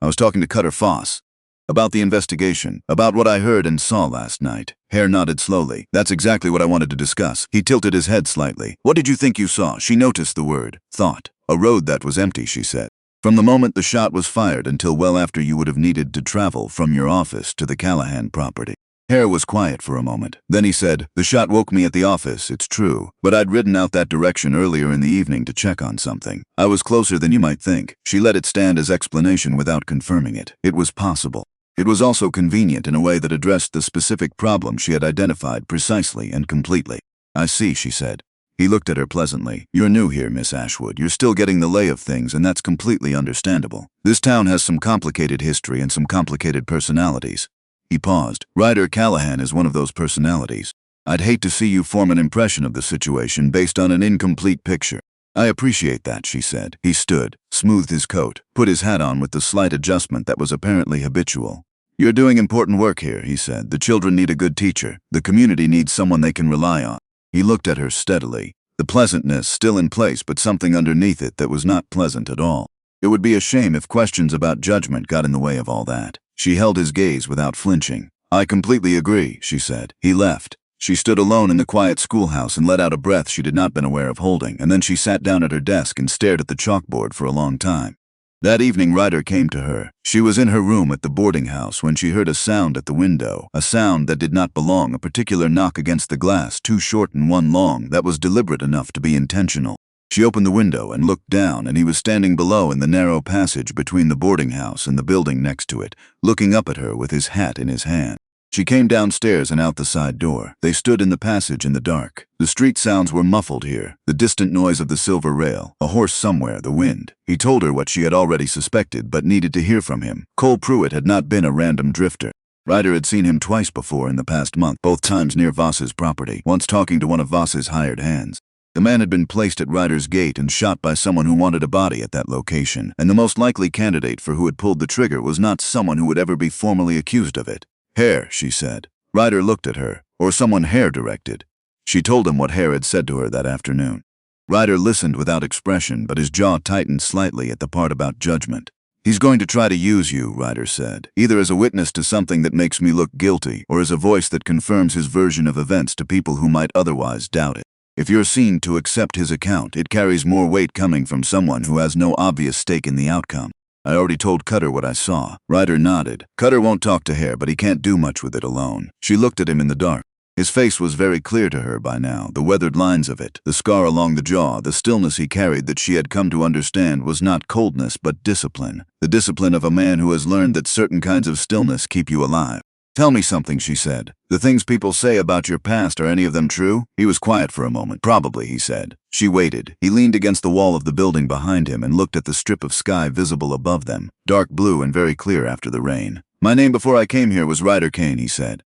"I was talking to Cutter Foss. About the investigation, about what I heard and saw last night." Hare nodded slowly. "That's exactly what I wanted to discuss." He tilted his head slightly. "What did you think you saw?" She noticed the word, thought. "A road that was empty," she said. "From the moment the shot was fired until well after you would have needed to travel from your office to the Callahan property." Hare was quiet for a moment. Then he said, "The shot woke me at the office, it's true, but I'd ridden out that direction earlier in the evening to check on something. I was closer than you might think." She let it stand as explanation without confirming it. It was possible. It was also convenient in a way that addressed the specific problem she had identified precisely and completely. "I see," she said. He looked at her pleasantly. "You're new here, Miss Ashwood. You're still getting the lay of things, and that's completely understandable. This town has some complicated history and some complicated personalities." He paused. "Ryder Callahan is one of those personalities. I'd hate to see you form an impression of the situation based on an incomplete picture." "I appreciate that," she said. He stood, smoothed his coat, put his hat on with the slight adjustment that was apparently habitual. "You're doing important work here," he said. "The children need a good teacher. The community needs someone they can rely on." He looked at her steadily, the pleasantness still in place but something underneath it that was not pleasant at all. It would be a shame if questions about judgment got in the way of all that. She held his gaze without flinching. "I completely agree," she said. He left. She stood alone in the quiet schoolhouse and let out a breath she had not been aware of holding, and then she sat down at her desk and stared at the chalkboard for a long time. That evening, Ryder came to her. She was in her room at the boarding house when she heard a sound at the window, a sound that did not belong, a particular knock against the glass, two short and one long, that was deliberate enough to be intentional. She opened the window and looked down, and he was standing below in the narrow passage between the boarding house and the building next to it, looking up at her with his hat in his hand. She came downstairs and out the side door. They stood in the passage in the dark. The street sounds were muffled here, the distant noise of the silver rail, a horse somewhere, the wind. He told her what she had already suspected but needed to hear from him. Cole Pruitt had not been a random drifter. Ryder had seen him twice before in the past month, both times near Voss's property, once talking to one of Voss's hired hands. The man had been placed at Ryder's gate and shot by someone who wanted a body at that location, and the most likely candidate for who had pulled the trigger was not someone who would ever be formally accused of it. Hare, she said. Ryder looked at her, or someone Hare directed. She told him what Hare had said to her that afternoon. Ryder listened without expression, but his jaw tightened slightly at the part about judgment. He's going to try to use you, Ryder said, either as a witness to something that makes me look guilty, or as a voice that confirms his version of events to people who might otherwise doubt it. If you're seen to accept his account, it carries more weight coming from someone who has no obvious stake in the outcome. I already told Cutter what I saw. Ryder nodded. Cutter won't talk to Hare, but he can't do much with it alone. She looked at him in the dark. His face was very clear to her by now, the weathered lines of it, the scar along the jaw, the stillness he carried that she had come to understand was not coldness but discipline. The discipline of a man who has learned that certain kinds of stillness keep you alive. Tell me something, she said. The things people say about your past, are any of them true? He was quiet for a moment. Probably, he said. She waited. He leaned against the wall of the building behind him and looked at the strip of sky visible above them, dark blue and very clear after the rain. My name before I came here was Ryder Kane, he said.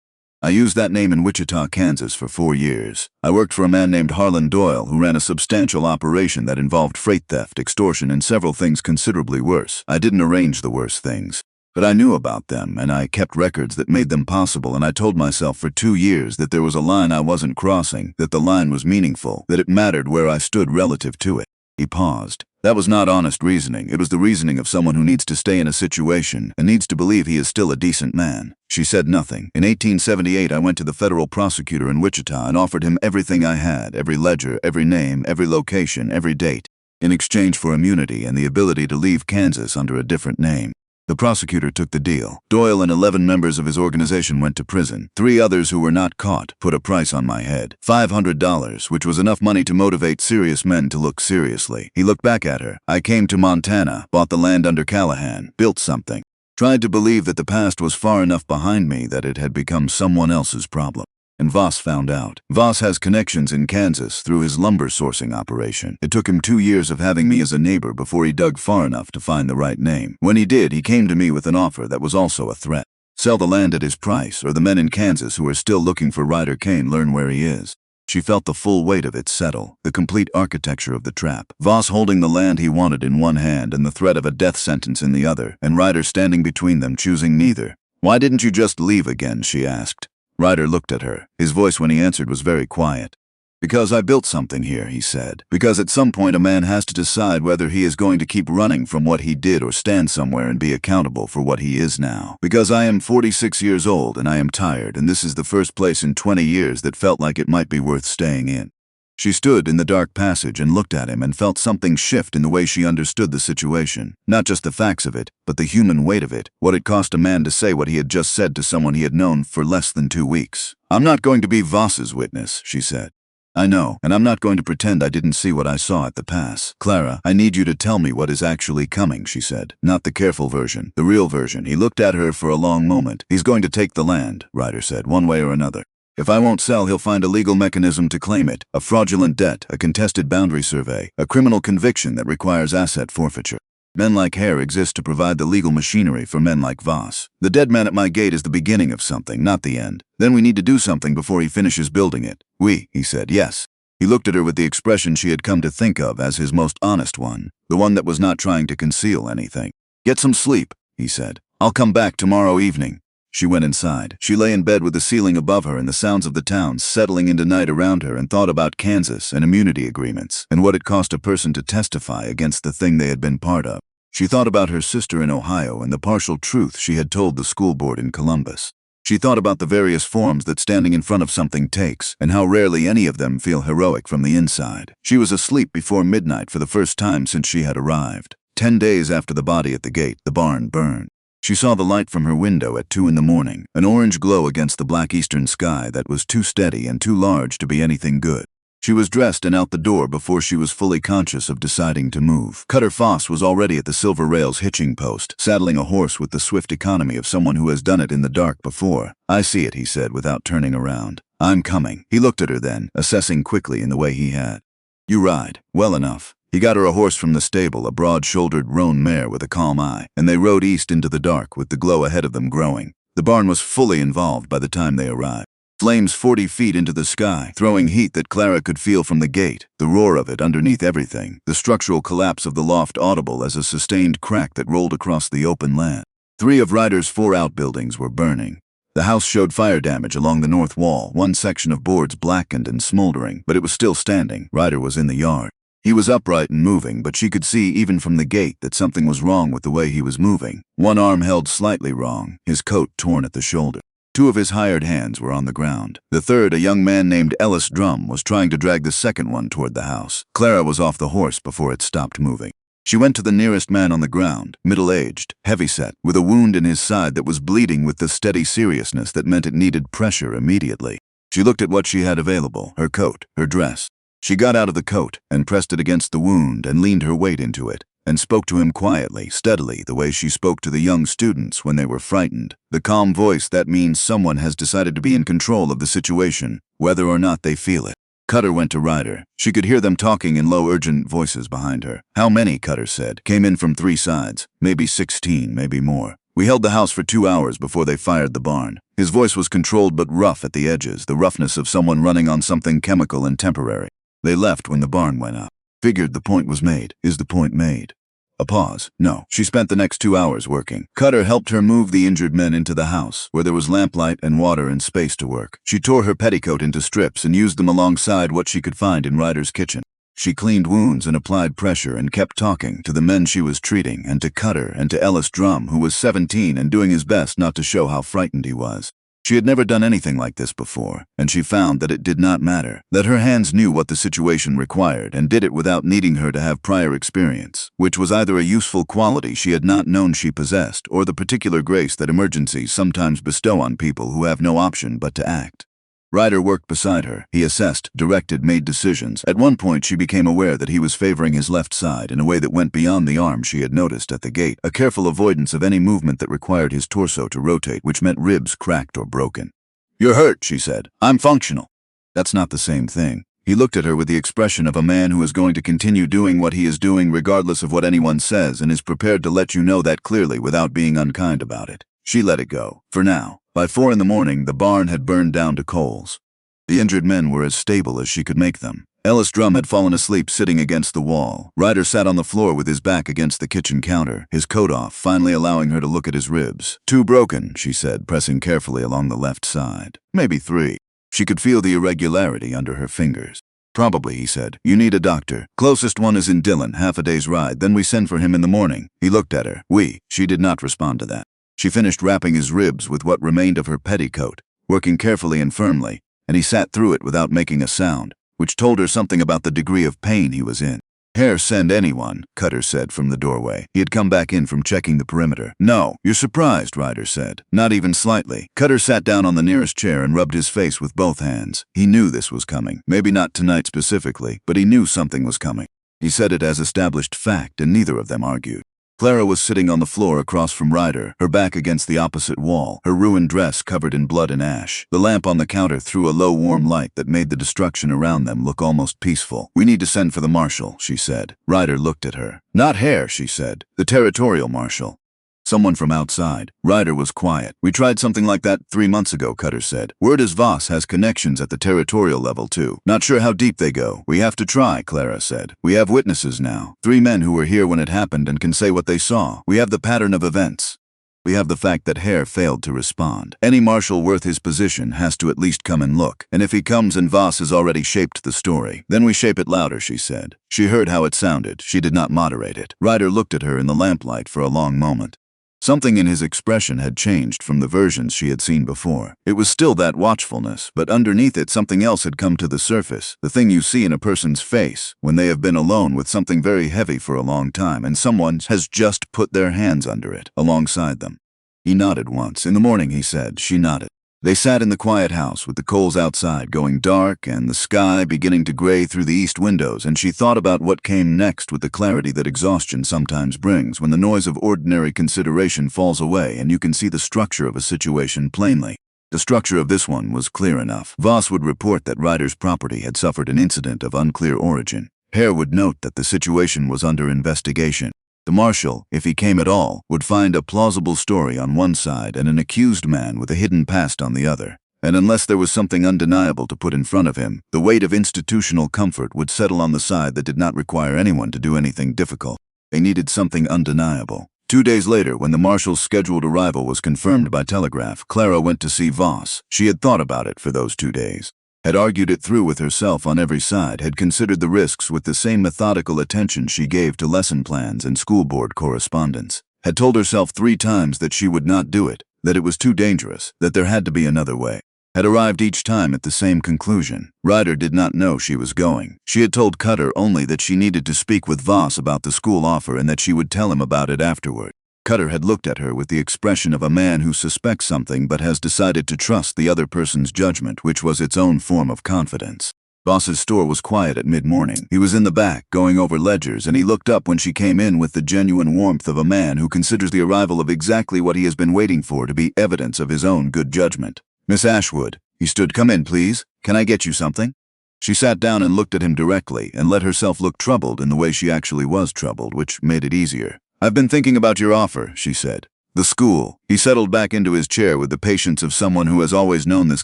I used that name in Wichita, Kansas for 4 years. I worked for a man named Harlan Doyle who ran a substantial operation that involved freight theft, extortion, and several things considerably worse. I didn't arrange the worst things, but I knew about them, and I kept records that made them possible, and I told myself for 2 years that there was a line I wasn't crossing, that the line was meaningful, that it mattered where I stood relative to it. He paused. That was not honest reasoning. It was the reasoning of someone who needs to stay in a situation and needs to believe he is still a decent man. She said nothing. In 1878, I went to the federal prosecutor in Wichita and offered him everything I had, every ledger, every name, every location, every date, in exchange for immunity and the ability to leave Kansas under a different name. The prosecutor took the deal. Doyle and 11 members of his organization went to prison. 3 others who were not caught put a price on my head. $500, which was enough money to motivate serious men to look seriously. He looked back at her. I came to Montana, bought the land under Callahan, built something. Tried to believe that the past was far enough behind me that it had become someone else's problem. And Voss found out. Voss has connections in Kansas through his lumber sourcing operation. It took him 2 years of having me as a neighbor before he dug far enough to find the right name. When he did, he came to me with an offer that was also a threat. Sell the land at his price, or the men in Kansas who are still looking for Ryder Kane learn where he is. She felt the full weight of it settle, the complete architecture of the trap. Voss holding the land he wanted in one hand and the threat of a death sentence in the other, and Ryder standing between them, choosing neither. Why didn't you just leave again, she asked. Ryder looked at her. His voice when he answered was very quiet. Because I built something here, he said. Because at some point a man has to decide whether he is going to keep running from what he did or stand somewhere and be accountable for what he is now. Because I am 46 years old and I am tired, and this is the first place in 20 years that felt like it might be worth staying in. She stood in the dark passage and looked at him and felt something shift in the way she understood the situation. Not just the facts of it, but the human weight of it, what it cost a man to say what he had just said to someone he had known for less than 2 weeks. I'm not going to be Voss's witness, she said. I know, and I'm not going to pretend I didn't see what I saw at the pass. Clara, I need you to tell me what is actually coming, she said. Not the careful version, the real version. He looked at her for a long moment. He's going to take the land, Ryder said, one way or another. If I won't sell, he'll find a legal mechanism to claim it, a fraudulent debt, a contested boundary survey, a criminal conviction that requires asset forfeiture. Men like Hare exist to provide the legal machinery for men like Voss. The dead man at my gate is the beginning of something, not the end. Then we need to do something before he finishes building it. We, he said, yes. He looked at her with the expression she had come to think of as his most honest one, the one that was not trying to conceal anything. Get some sleep, he said. I'll come back tomorrow evening. She went inside. She lay in bed with the ceiling above her and the sounds of the town settling into night around her and thought about Kansas and immunity agreements and what it cost a person to testify against the thing they had been part of. She thought about her sister in Ohio and the partial truth she had told the school board in Columbus. She thought about the various forms that standing in front of something takes and how rarely any of them feel heroic from the inside. She was asleep before midnight for the first time since she had arrived. 10 days after the body at the gate, the barn burned. She saw the light from her window at 2 in the morning, an orange glow against the black eastern sky that was too steady and too large to be anything good. She was dressed and out the door before she was fully conscious of deciding to move. Cutter Foss was already at the Silver Rails hitching post, saddling a horse with the swift economy of someone who has done it in the dark before. I see it, he said without turning around. I'm coming. He looked at her then, assessing quickly in the way he had. You ride. Well enough. He got her a horse from the stable, a broad-shouldered roan mare with a calm eye, and they rode east into the dark with the glow ahead of them growing. The barn was fully involved by the time they arrived. Flames 40 feet into the sky, throwing heat that Clara could feel from the gate, the roar of it underneath everything, the structural collapse of the loft audible as a sustained crack that rolled across the open land. 3 of Ryder's 4 outbuildings were burning. The house showed fire damage along the north wall, one section of boards blackened and smoldering, but it was still standing. Ryder was in the yard. He was upright and moving, but she could see even from the gate that something was wrong with the way he was moving. One arm held slightly wrong, his coat torn at the shoulder. 2 of his hired hands were on the ground. The third, a young man named Ellis Drum, was trying to drag the second one toward the house. Clara was off the horse before it stopped moving. She went to the nearest man on the ground, middle-aged, heavy-set, with a wound in his side that was bleeding with the steady seriousness that meant it needed pressure immediately. She looked at what she had available, her coat, her dress. She got out of the coat and pressed it against the wound and leaned her weight into it, and spoke to him quietly, steadily, the way she spoke to the young students when they were frightened. The calm voice that means someone has decided to be in control of the situation, whether or not they feel it. Cutter went to Ryder. She could hear them talking in low, urgent voices behind her. How many, Cutter said, came in from 3 sides. Maybe 16, maybe more. We held the house for 2 hours before they fired the barn. His voice was controlled but rough at the edges, the roughness of someone running on something chemical and temporary. They left when the barn went up. Figured the point was made. Is the point made? A pause. No. She spent the next 2 hours working. Cutter helped her move the injured men into the house, where there was lamplight and water and space to work. She tore her petticoat into strips and used them alongside what she could find in Ryder's kitchen. She cleaned wounds and applied pressure and kept talking to the men she was treating and to Cutter and to Ellis Drum, who was 17 and doing his best not to show how frightened he was. She had never done anything like this before, and she found that it did not matter, that her hands knew what the situation required and did it without needing her to have prior experience, which was either a useful quality she had not known she possessed or the particular grace that emergencies sometimes bestow on people who have no option but to act. Ryder worked beside her. He assessed, directed, made decisions. At one point she became aware that he was favoring his left side in a way that went beyond the arm she had noticed at the gate, a careful avoidance of any movement that required his torso to rotate, which meant ribs cracked or broken. "You're hurt," she said. "I'm functional." That's not the same thing. He looked at her with the expression of a man who is going to continue doing what he is doing regardless of what anyone says and is prepared to let you know that clearly without being unkind about it. She let it go, for now. By 4 in the morning, the barn had burned down to coals. The injured men were as stable as she could make them. Ellis Drum had fallen asleep sitting against the wall. Ryder sat on the floor with his back against the kitchen counter, his coat off, finally allowing her to look at his ribs. 2 broken, she said, pressing carefully along the left side. Maybe 3. She could feel the irregularity under her fingers. "Probably," he said. "You need a doctor. Closest one is in Dillon, half a day's ride, then we send for him in the morning." He looked at her. She did not respond to that. She finished wrapping his ribs with what remained of her petticoat, working carefully and firmly, and he sat through it without making a sound, which told her something about the degree of pain he was in. "Hair send anyone," Cutter said from the doorway. He had come back in from checking the perimeter. "No, you're surprised," Ryder said. "Not even slightly." Cutter sat down on the nearest chair and rubbed his face with both hands. He knew this was coming. Maybe not tonight specifically, but he knew something was coming. He said it as established fact, and neither of them argued. Clara was sitting on the floor across from Ryder, her back against the opposite wall, her ruined dress covered in blood and ash. The lamp on the counter threw a low, warm light that made the destruction around them look almost peaceful. "We need to send for the marshal," she said. Ryder looked at her. "Not Hare," she said. "The territorial marshal." Someone from outside. Ryder was quiet. "We tried something like that 3 months ago," Cutter said. "Word is Voss has connections at the territorial level too. Not sure how deep they go. We have to try," Clara said. "We have witnesses now. 3 men who were here when it happened and can say what they saw. We have the pattern of events. We have the fact that Hare failed to respond. Any marshal worth his position has to at least come and look. And if he comes and Voss has already shaped the story, then we shape it louder," she said. She heard how it sounded. She did not moderate it. Ryder looked at her in the lamplight for a long moment. Something in his expression had changed from the versions she had seen before. It was still that watchfulness, but underneath it something else had come to the surface, the thing you see in a person's face when they have been alone with something very heavy for a long time and someone has just put their hands under it, alongside them. He nodded once. "In the morning," he said. She nodded. They sat in the quiet house with the coals outside going dark and the sky beginning to gray through the east windows, and she thought about what came next with the clarity that exhaustion sometimes brings when the noise of ordinary consideration falls away and you can see the structure of a situation plainly. The structure of this one was clear enough. Voss would report that Ryder's property had suffered an incident of unclear origin. Hare would note that the situation was under investigation. The marshal, if he came at all, would find a plausible story on one side and an accused man with a hidden past on the other. and unless there was something undeniable to put in front of him, the weight of institutional comfort would settle on the side that did not require anyone to do anything difficult. They needed something undeniable. 2 days later, when the marshal's scheduled arrival was confirmed by telegraph, Clara went to see Voss. She had thought about it for those 2 days, had argued it through with herself on every side, had considered the risks with the same methodical attention she gave to lesson plans and school board correspondence, had told herself 3 times that she would not do it, that it was too dangerous, that there had to be another way, had arrived each time at the same conclusion. Ryder did not know she was going. She had told Cutter only that she needed to speak with Voss about the school offer and that she would tell him about it afterward. Cutter had looked at her with the expression of a man who suspects something but has decided to trust the other person's judgment, which was its own form of confidence. Voss's store was quiet at mid-morning. He was in the back, going over ledgers, and he looked up when she came in with the genuine warmth of a man who considers the arrival of exactly what he has been waiting for to be evidence of his own good judgment. "Miss Ashwood," he stood, "come in, please. Can I get you something?" She sat down and looked at him directly and let herself look troubled in the way she actually was troubled, which made it easier. "I've been thinking about your offer," she said. "The school." He settled back into his chair with the patience of someone who has always known this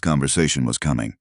conversation was coming.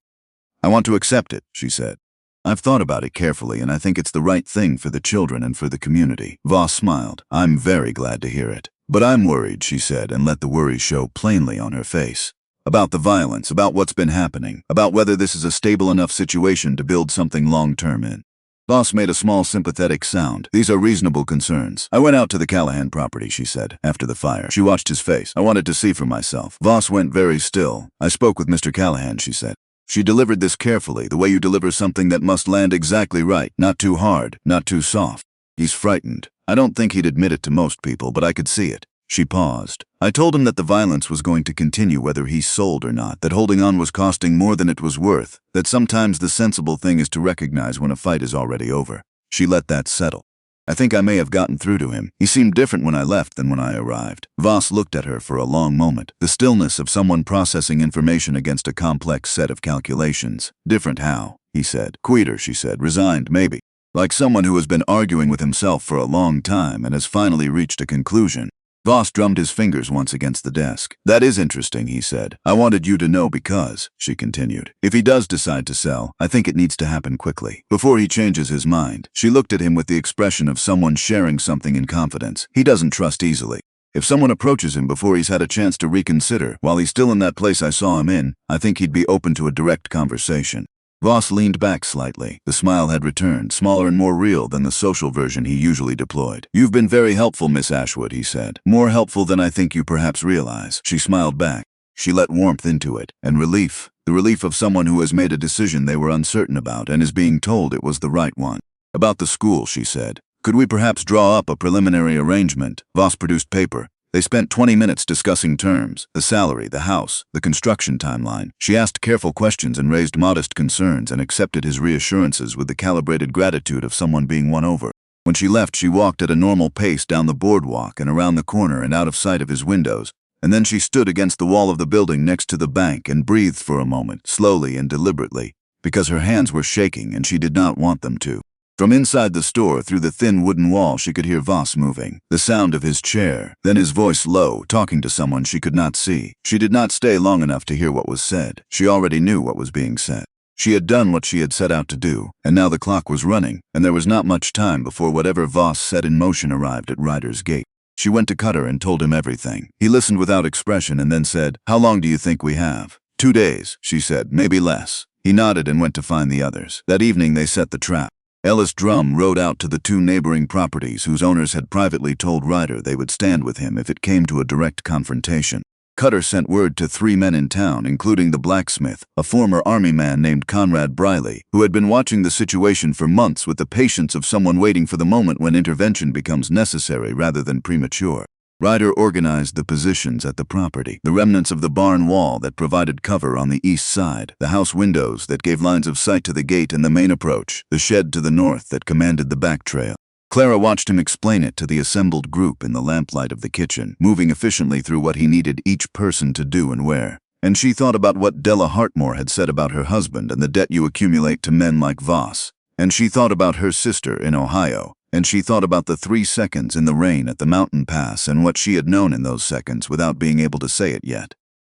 "I want to accept it," she said. "I've thought about it carefully, and I think it's the right thing for the children and for the community." Voss smiled. "I'm very glad to hear it. But I'm worried," she said, and let the worry show plainly on her face. "About the violence, about what's been happening, about whether this is a stable enough situation to build something long-term in." Voss made a small sympathetic sound. "These are reasonable concerns. I went out to the Callahan property," she said, "after the fire." She watched his face. "I wanted to see for myself." Voss went very still. "I spoke with Mr. Callahan," she said. She delivered this carefully, the way you deliver something that must land exactly right, not too hard, not too soft. "He's frightened. I don't think he'd admit it to most people, but I could see it." She paused. "I told him that the violence was going to continue whether he sold or not, that holding on was costing more than it was worth, that sometimes the sensible thing is to recognize when a fight is already over." She let that settle. "I think I may have gotten through to him. He seemed different when I left than when I arrived." Voss looked at her for a long moment, the stillness of someone processing information against a complex set of calculations. "Different how?" he said. "Quieter," she said. "Resigned, maybe. Like someone who has been arguing with himself for a long time and has finally reached a conclusion." Voss drummed his fingers once against the desk. "That is interesting," he said. "I wanted you to know because," she continued, "if he does decide to sell, I think it needs to happen quickly, before he changes his mind." She looked at him with the expression of someone sharing something in confidence. "He doesn't trust easily. If someone approaches him before he's had a chance to reconsider, while he's still in that place I saw him in, I think he'd be open to a direct conversation." Voss leaned back slightly. The smile had returned, smaller and more real than the social version he usually deployed. "You've been very helpful, Miss Ashwood," he said. "More helpful than I think you perhaps realize." She smiled back. She let warmth into it, and relief. The relief of someone who has made a decision they were uncertain about and is being told it was the right one. "About the school," she said. "Could we perhaps draw up a preliminary arrangement?" Voss produced paper. They spent 20 minutes discussing terms, the salary, the house, the construction timeline. She asked careful questions and raised modest concerns and accepted his reassurances with the calibrated gratitude of someone being won over. When she left, she walked at a normal pace down the boardwalk and around the corner and out of sight of his windows, and then she stood against the wall of the building next to the bank and breathed for a moment, slowly and deliberately, because her hands were shaking and she did not want them to. From inside the store, through the thin wooden wall, she could hear Voss moving, the sound of his chair, then his voice low, talking to someone she could not see. She did not stay long enough to hear what was said. She already knew what was being said. She had done what she had set out to do, and now the clock was running, and there was not much time before whatever Voss set in motion arrived at Ryder's gate. She went to Cutter and told him everything. He listened without expression and then said, "How long do you think we have?" 2 days, she said, "maybe less." He nodded and went to find the others. That evening they set the trap. Ellis Drum rode out to the 2 neighboring properties whose owners had privately told Ryder they would stand with him if it came to a direct confrontation. Cutter sent word to 3 men in town, including the blacksmith, a former army man named Conrad Briley, who had been watching the situation for months with the patience of someone waiting for the moment when intervention becomes necessary rather than premature. Ryder organized the positions at the property, the remnants of the barn wall that provided cover on the east side, the house windows that gave lines of sight to the gate and the main approach, the shed to the north that commanded the back trail. Clara watched him explain it to the assembled group in the lamplight of the kitchen, moving efficiently through what he needed each person to do and where. And she thought about what Della Hartmore had said about her husband and the debt you accumulate to men like Voss. And she thought about her sister in Ohio. And she thought about the 3 seconds in the rain at the mountain pass and what she had known in those seconds without being able to say it yet.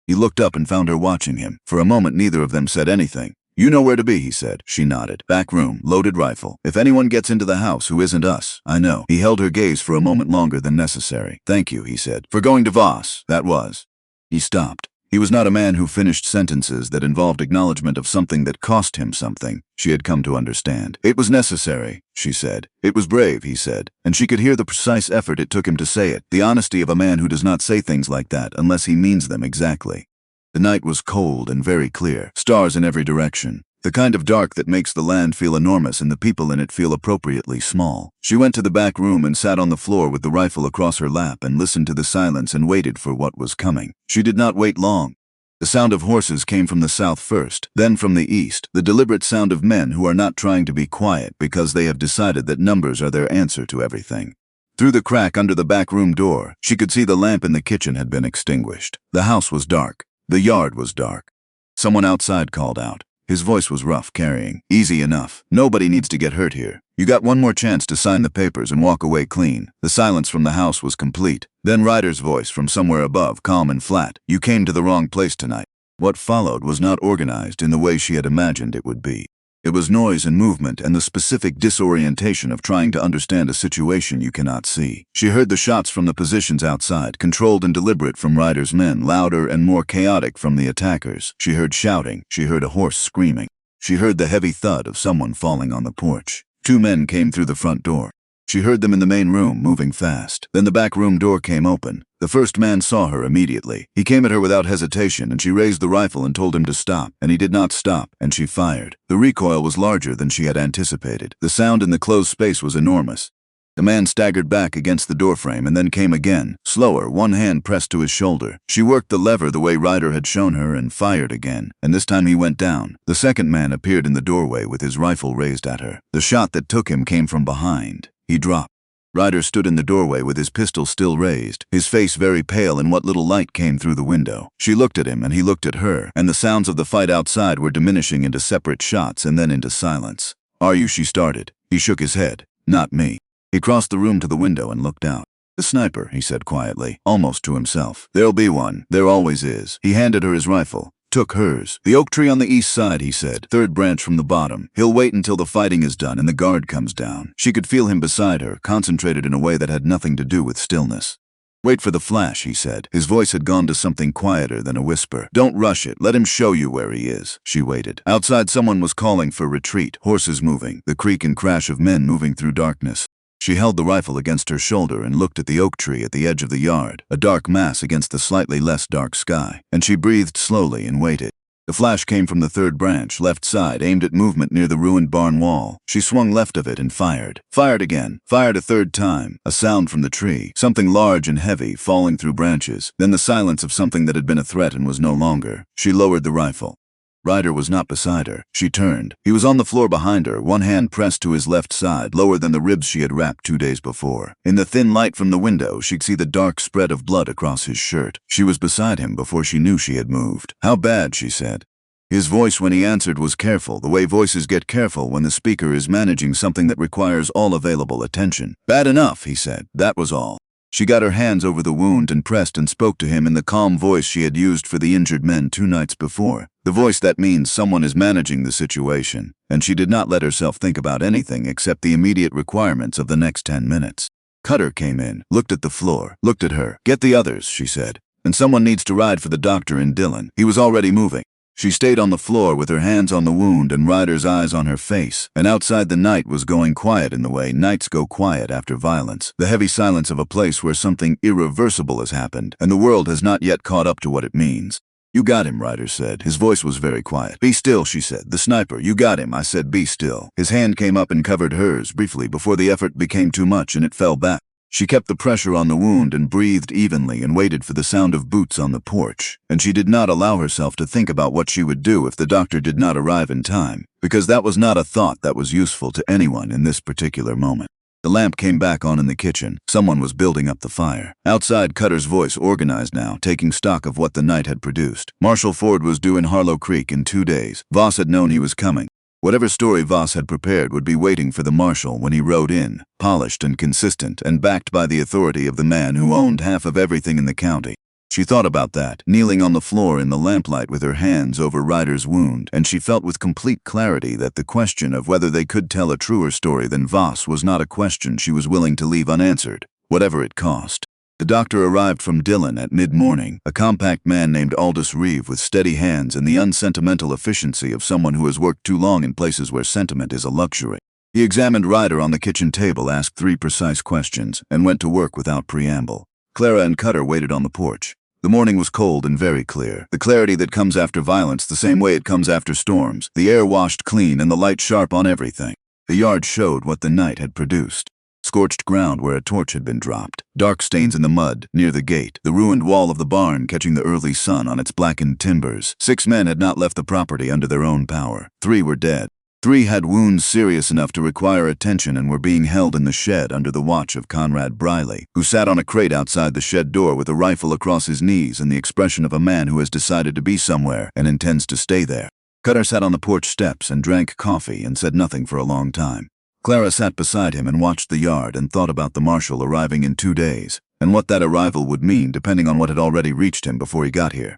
He looked up and found her watching him. For a moment, neither of them said anything. "You know where to be," he said. She nodded. "Back room, loaded rifle. If anyone gets into the house who isn't us, I know." He held her gaze for a moment longer than necessary. "Thank you," he said, "for going to Voss, that was." He stopped. He was not a man who finished sentences that involved acknowledgement of something that cost him something. She had come to understand. "It was necessary," she said. "It was brave," he said, and she could hear the precise effort it took him to say it, the honesty of a man who does not say things like that unless he means them exactly. The night was cold and very clear, stars in every direction. The kind of dark that makes the land feel enormous and the people in it feel appropriately small. She went to the back room and sat on the floor with the rifle across her lap and listened to the silence and waited for what was coming. She did not wait long. The sound of horses came from the south first, then from the east, the deliberate sound of men who are not trying to be quiet because they have decided that numbers are their answer to everything. Through the crack under the back room door, she could see the lamp in the kitchen had been extinguished. The house was dark. The yard was dark. Someone outside called out. His voice was rough, carrying. "Easy enough. Nobody needs to get hurt here. You got one more chance to sign the papers and walk away clean." The silence from the house was complete. Then Ryder's voice from somewhere above, calm and flat. "You came to the wrong place tonight." What followed was not organized in the way she had imagined it would be. It was noise and movement and the specific disorientation of trying to understand a situation you cannot see. She heard the shots from the positions outside, controlled and deliberate from Ryder's men, louder and more chaotic from the attackers. She heard shouting. She heard a horse screaming. She heard the heavy thud of someone falling on the porch. 2 men came through the front door. She heard them in the main room, moving fast. Then the back room door came open. The first man saw her immediately. He came at her without hesitation, and she raised the rifle and told him to stop, and he did not stop, and she fired. The recoil was larger than she had anticipated. The sound in the closed space was enormous. The man staggered back against the doorframe and then came again, slower, one hand pressed to his shoulder. She worked the lever the way Ryder had shown her and fired again, and this time he went down. The second man appeared in the doorway with his rifle raised at her. The shot that took him came from behind. He dropped. Ryder stood in the doorway with his pistol still raised, his face very pale in what little light came through the window. She looked at him and he looked at her, and the sounds of the fight outside were diminishing into separate shots and then into silence. "Are you?" she started. He shook his head. "Not me." He crossed the room to the window and looked out. "The sniper," he said quietly, almost to himself. "There'll be one. There always is." He handed her his rifle. Took hers. "The oak tree on the east side," he said. "Third branch from the bottom. He'll wait until the fighting is done and the guard comes down." She could feel him beside her, concentrated in a way that had nothing to do with stillness. "Wait for the flash," he said. His voice had gone to something quieter than a whisper. "Don't rush it. Let him show you where he is." She waited. Outside someone was calling for retreat, horses moving, the creak and crash of men moving through darkness. She held the rifle against her shoulder and looked at the oak tree at the edge of the yard, a dark mass against the slightly less dark sky, and she breathed slowly and waited. The flash came from the third branch, left side, aimed at movement near the ruined barn wall. She swung left of it and fired. Fired again. Fired a third time. A sound from the tree, something large and heavy, falling through branches. Then the silence of something that had been a threat and was no longer. She lowered the rifle. Ryder was not beside her. She turned. He was on the floor behind her, one hand pressed to his left side, lower than the ribs she had wrapped 2 days before. In the thin light from the window, she could see the dark spread of blood across his shirt. She was beside him before she knew she had moved. "How bad?" she said. His voice when he answered was careful, the way voices get careful when the speaker is managing something that requires all available attention. "Bad enough," he said. That was all. She got her hands over the wound and pressed and spoke to him in the calm voice she had used for the injured men 2 nights before. The voice that means someone is managing the situation, and she did not let herself think about anything except the immediate requirements of the next 10 minutes. Cutter came in, looked at the floor, looked at her. "Get the others," she said. "And someone needs to ride for the doctor in Dillon." He was already moving. She stayed on the floor with her hands on the wound and Ryder's eyes on her face, and outside the night was going quiet in the way nights go quiet after violence, the heavy silence of a place where something irreversible has happened, and the world has not yet caught up to what it means. "You got him," Ryder said. His voice was very quiet. "Be still," she said. "The sniper. You got him." I said, "Be still." His hand came up and covered hers, briefly, before the effort became too much and it fell back. She kept the pressure on the wound and breathed evenly and waited for the sound of boots on the porch. And she did not allow herself to think about what she would do if the doctor did not arrive in time, because that was not a thought that was useful to anyone in this particular moment. The lamp came back on in the kitchen. Someone was building up the fire. Outside, Cutter's voice organized now, taking stock of what the night had produced. Marshal Ford was due in Harlow Creek in 2 days. Voss had known he was coming. Whatever story Voss had prepared would be waiting for the marshal when he rode in, polished and consistent and backed by the authority of the man who owned half of everything in the county. She thought about that, kneeling on the floor in the lamplight with her hands over Ryder's wound, and she felt with complete clarity that the question of whether they could tell a truer story than Voss was not a question she was willing to leave unanswered, whatever it cost. The doctor arrived from Dillon at mid-morning, a compact man named Aldous Reeve with steady hands and the unsentimental efficiency of someone who has worked too long in places where sentiment is a luxury. He examined Ryder on the kitchen table, asked 3 precise questions, and went to work without preamble. Clara and Cutter waited on the porch. The morning was cold and very clear, the clarity that comes after violence the same way it comes after storms, the air washed clean and the light sharp on everything. The yard showed what the night had produced. Scorched ground where a torch had been dropped, dark stains in the mud near the gate, the ruined wall of the barn catching the early sun on its blackened timbers. 6 men had not left the property under their own power. 3 were dead. 3 had wounds serious enough to require attention and were being held in the shed under the watch of Conrad Briley, who sat on a crate outside the shed door with a rifle across his knees and the expression of a man who has decided to be somewhere and intends to stay there. Cutter sat on the porch steps and drank coffee and said nothing for a long time. Clara sat beside him and watched the yard and thought about the marshal arriving in 2 days, and what that arrival would mean depending on what had already reached him before he got here.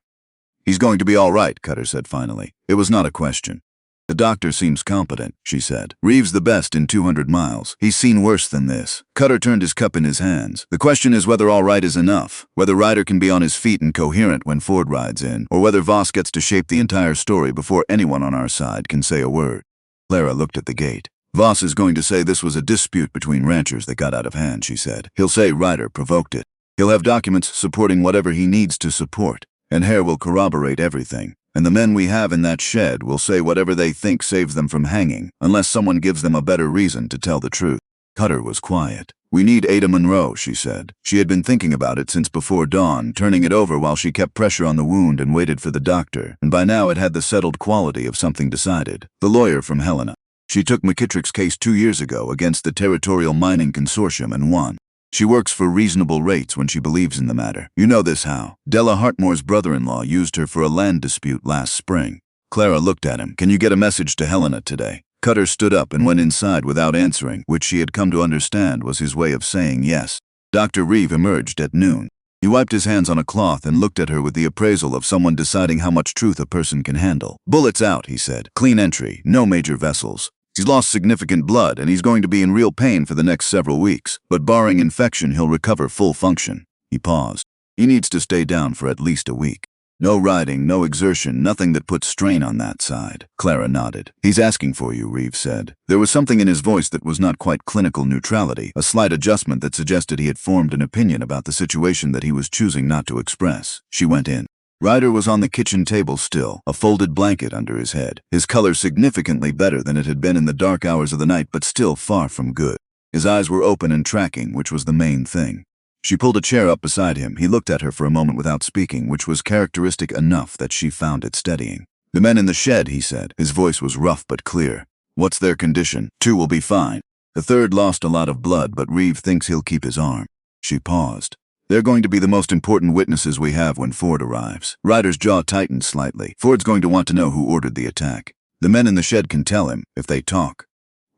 "He's going to be all right," Cutter said finally. It was not a question. "The doctor seems competent," she said. "Reeve's the best in 200 miles. He's seen worse than this." Cutter turned his cup in his hands. "The question is whether all right is enough, whether Ryder can be on his feet and coherent when Ford rides in, or whether Voss gets to shape the entire story before anyone on our side can say a word." Clara looked at the gate. "Voss is going to say this was a dispute between ranchers that got out of hand," she said. "He'll say Ryder provoked it. He'll have documents supporting whatever he needs to support, and Hare will corroborate everything. And the men we have in that shed will say whatever they think saves them from hanging, unless someone gives them a better reason to tell the truth." Cutter was quiet. "We need Ada Monroe," she said. She had been thinking about it since before dawn, turning it over while she kept pressure on the wound and waited for the doctor, and by now it had the settled quality of something decided. The lawyer from Helena. She took McKittrick's case 2 years ago against the Territorial Mining Consortium and won. She works for reasonable rates when she believes in the matter. You know this how. Della Hartmore's brother-in-law used her for a land dispute last spring. Clara looked at him. "Can you get a message to Helena today?" Cutter stood up and went inside without answering, which she had come to understand was his way of saying yes. Dr. Reeve emerged at noon. He wiped his hands on a cloth and looked at her with the appraisal of someone deciding how much truth a person can handle. "Bullets out," he said. "Clean entry. No major vessels. He's lost significant blood, and he's going to be in real pain for the next several weeks, but barring infection, he'll recover full function." He paused. "He needs to stay down for at least a week. No riding, no exertion, nothing that puts strain on that side." Clara nodded. "He's asking for you," Reeve said. There was something in his voice that was not quite clinical neutrality, a slight adjustment that suggested he had formed an opinion about the situation that he was choosing not to express. She went in. Ryder was on the kitchen table still, a folded blanket under his head, his color significantly better than it had been in the dark hours of the night, but still far from good. His eyes were open and tracking, which was the main thing. She pulled a chair up beside him. He looked at her for a moment without speaking, which was characteristic enough that she found it steadying. "The men in the shed," he said. His voice was rough but clear. "What's their condition?" "2 will be fine. The 3rd lost a lot of blood, but Reeve thinks he'll keep his arm." She paused. "They're going to be the most important witnesses we have when Ford arrives." Ryder's jaw tightened slightly. "Ford's going to want to know who ordered the attack. The men in the shed can tell him, if they talk."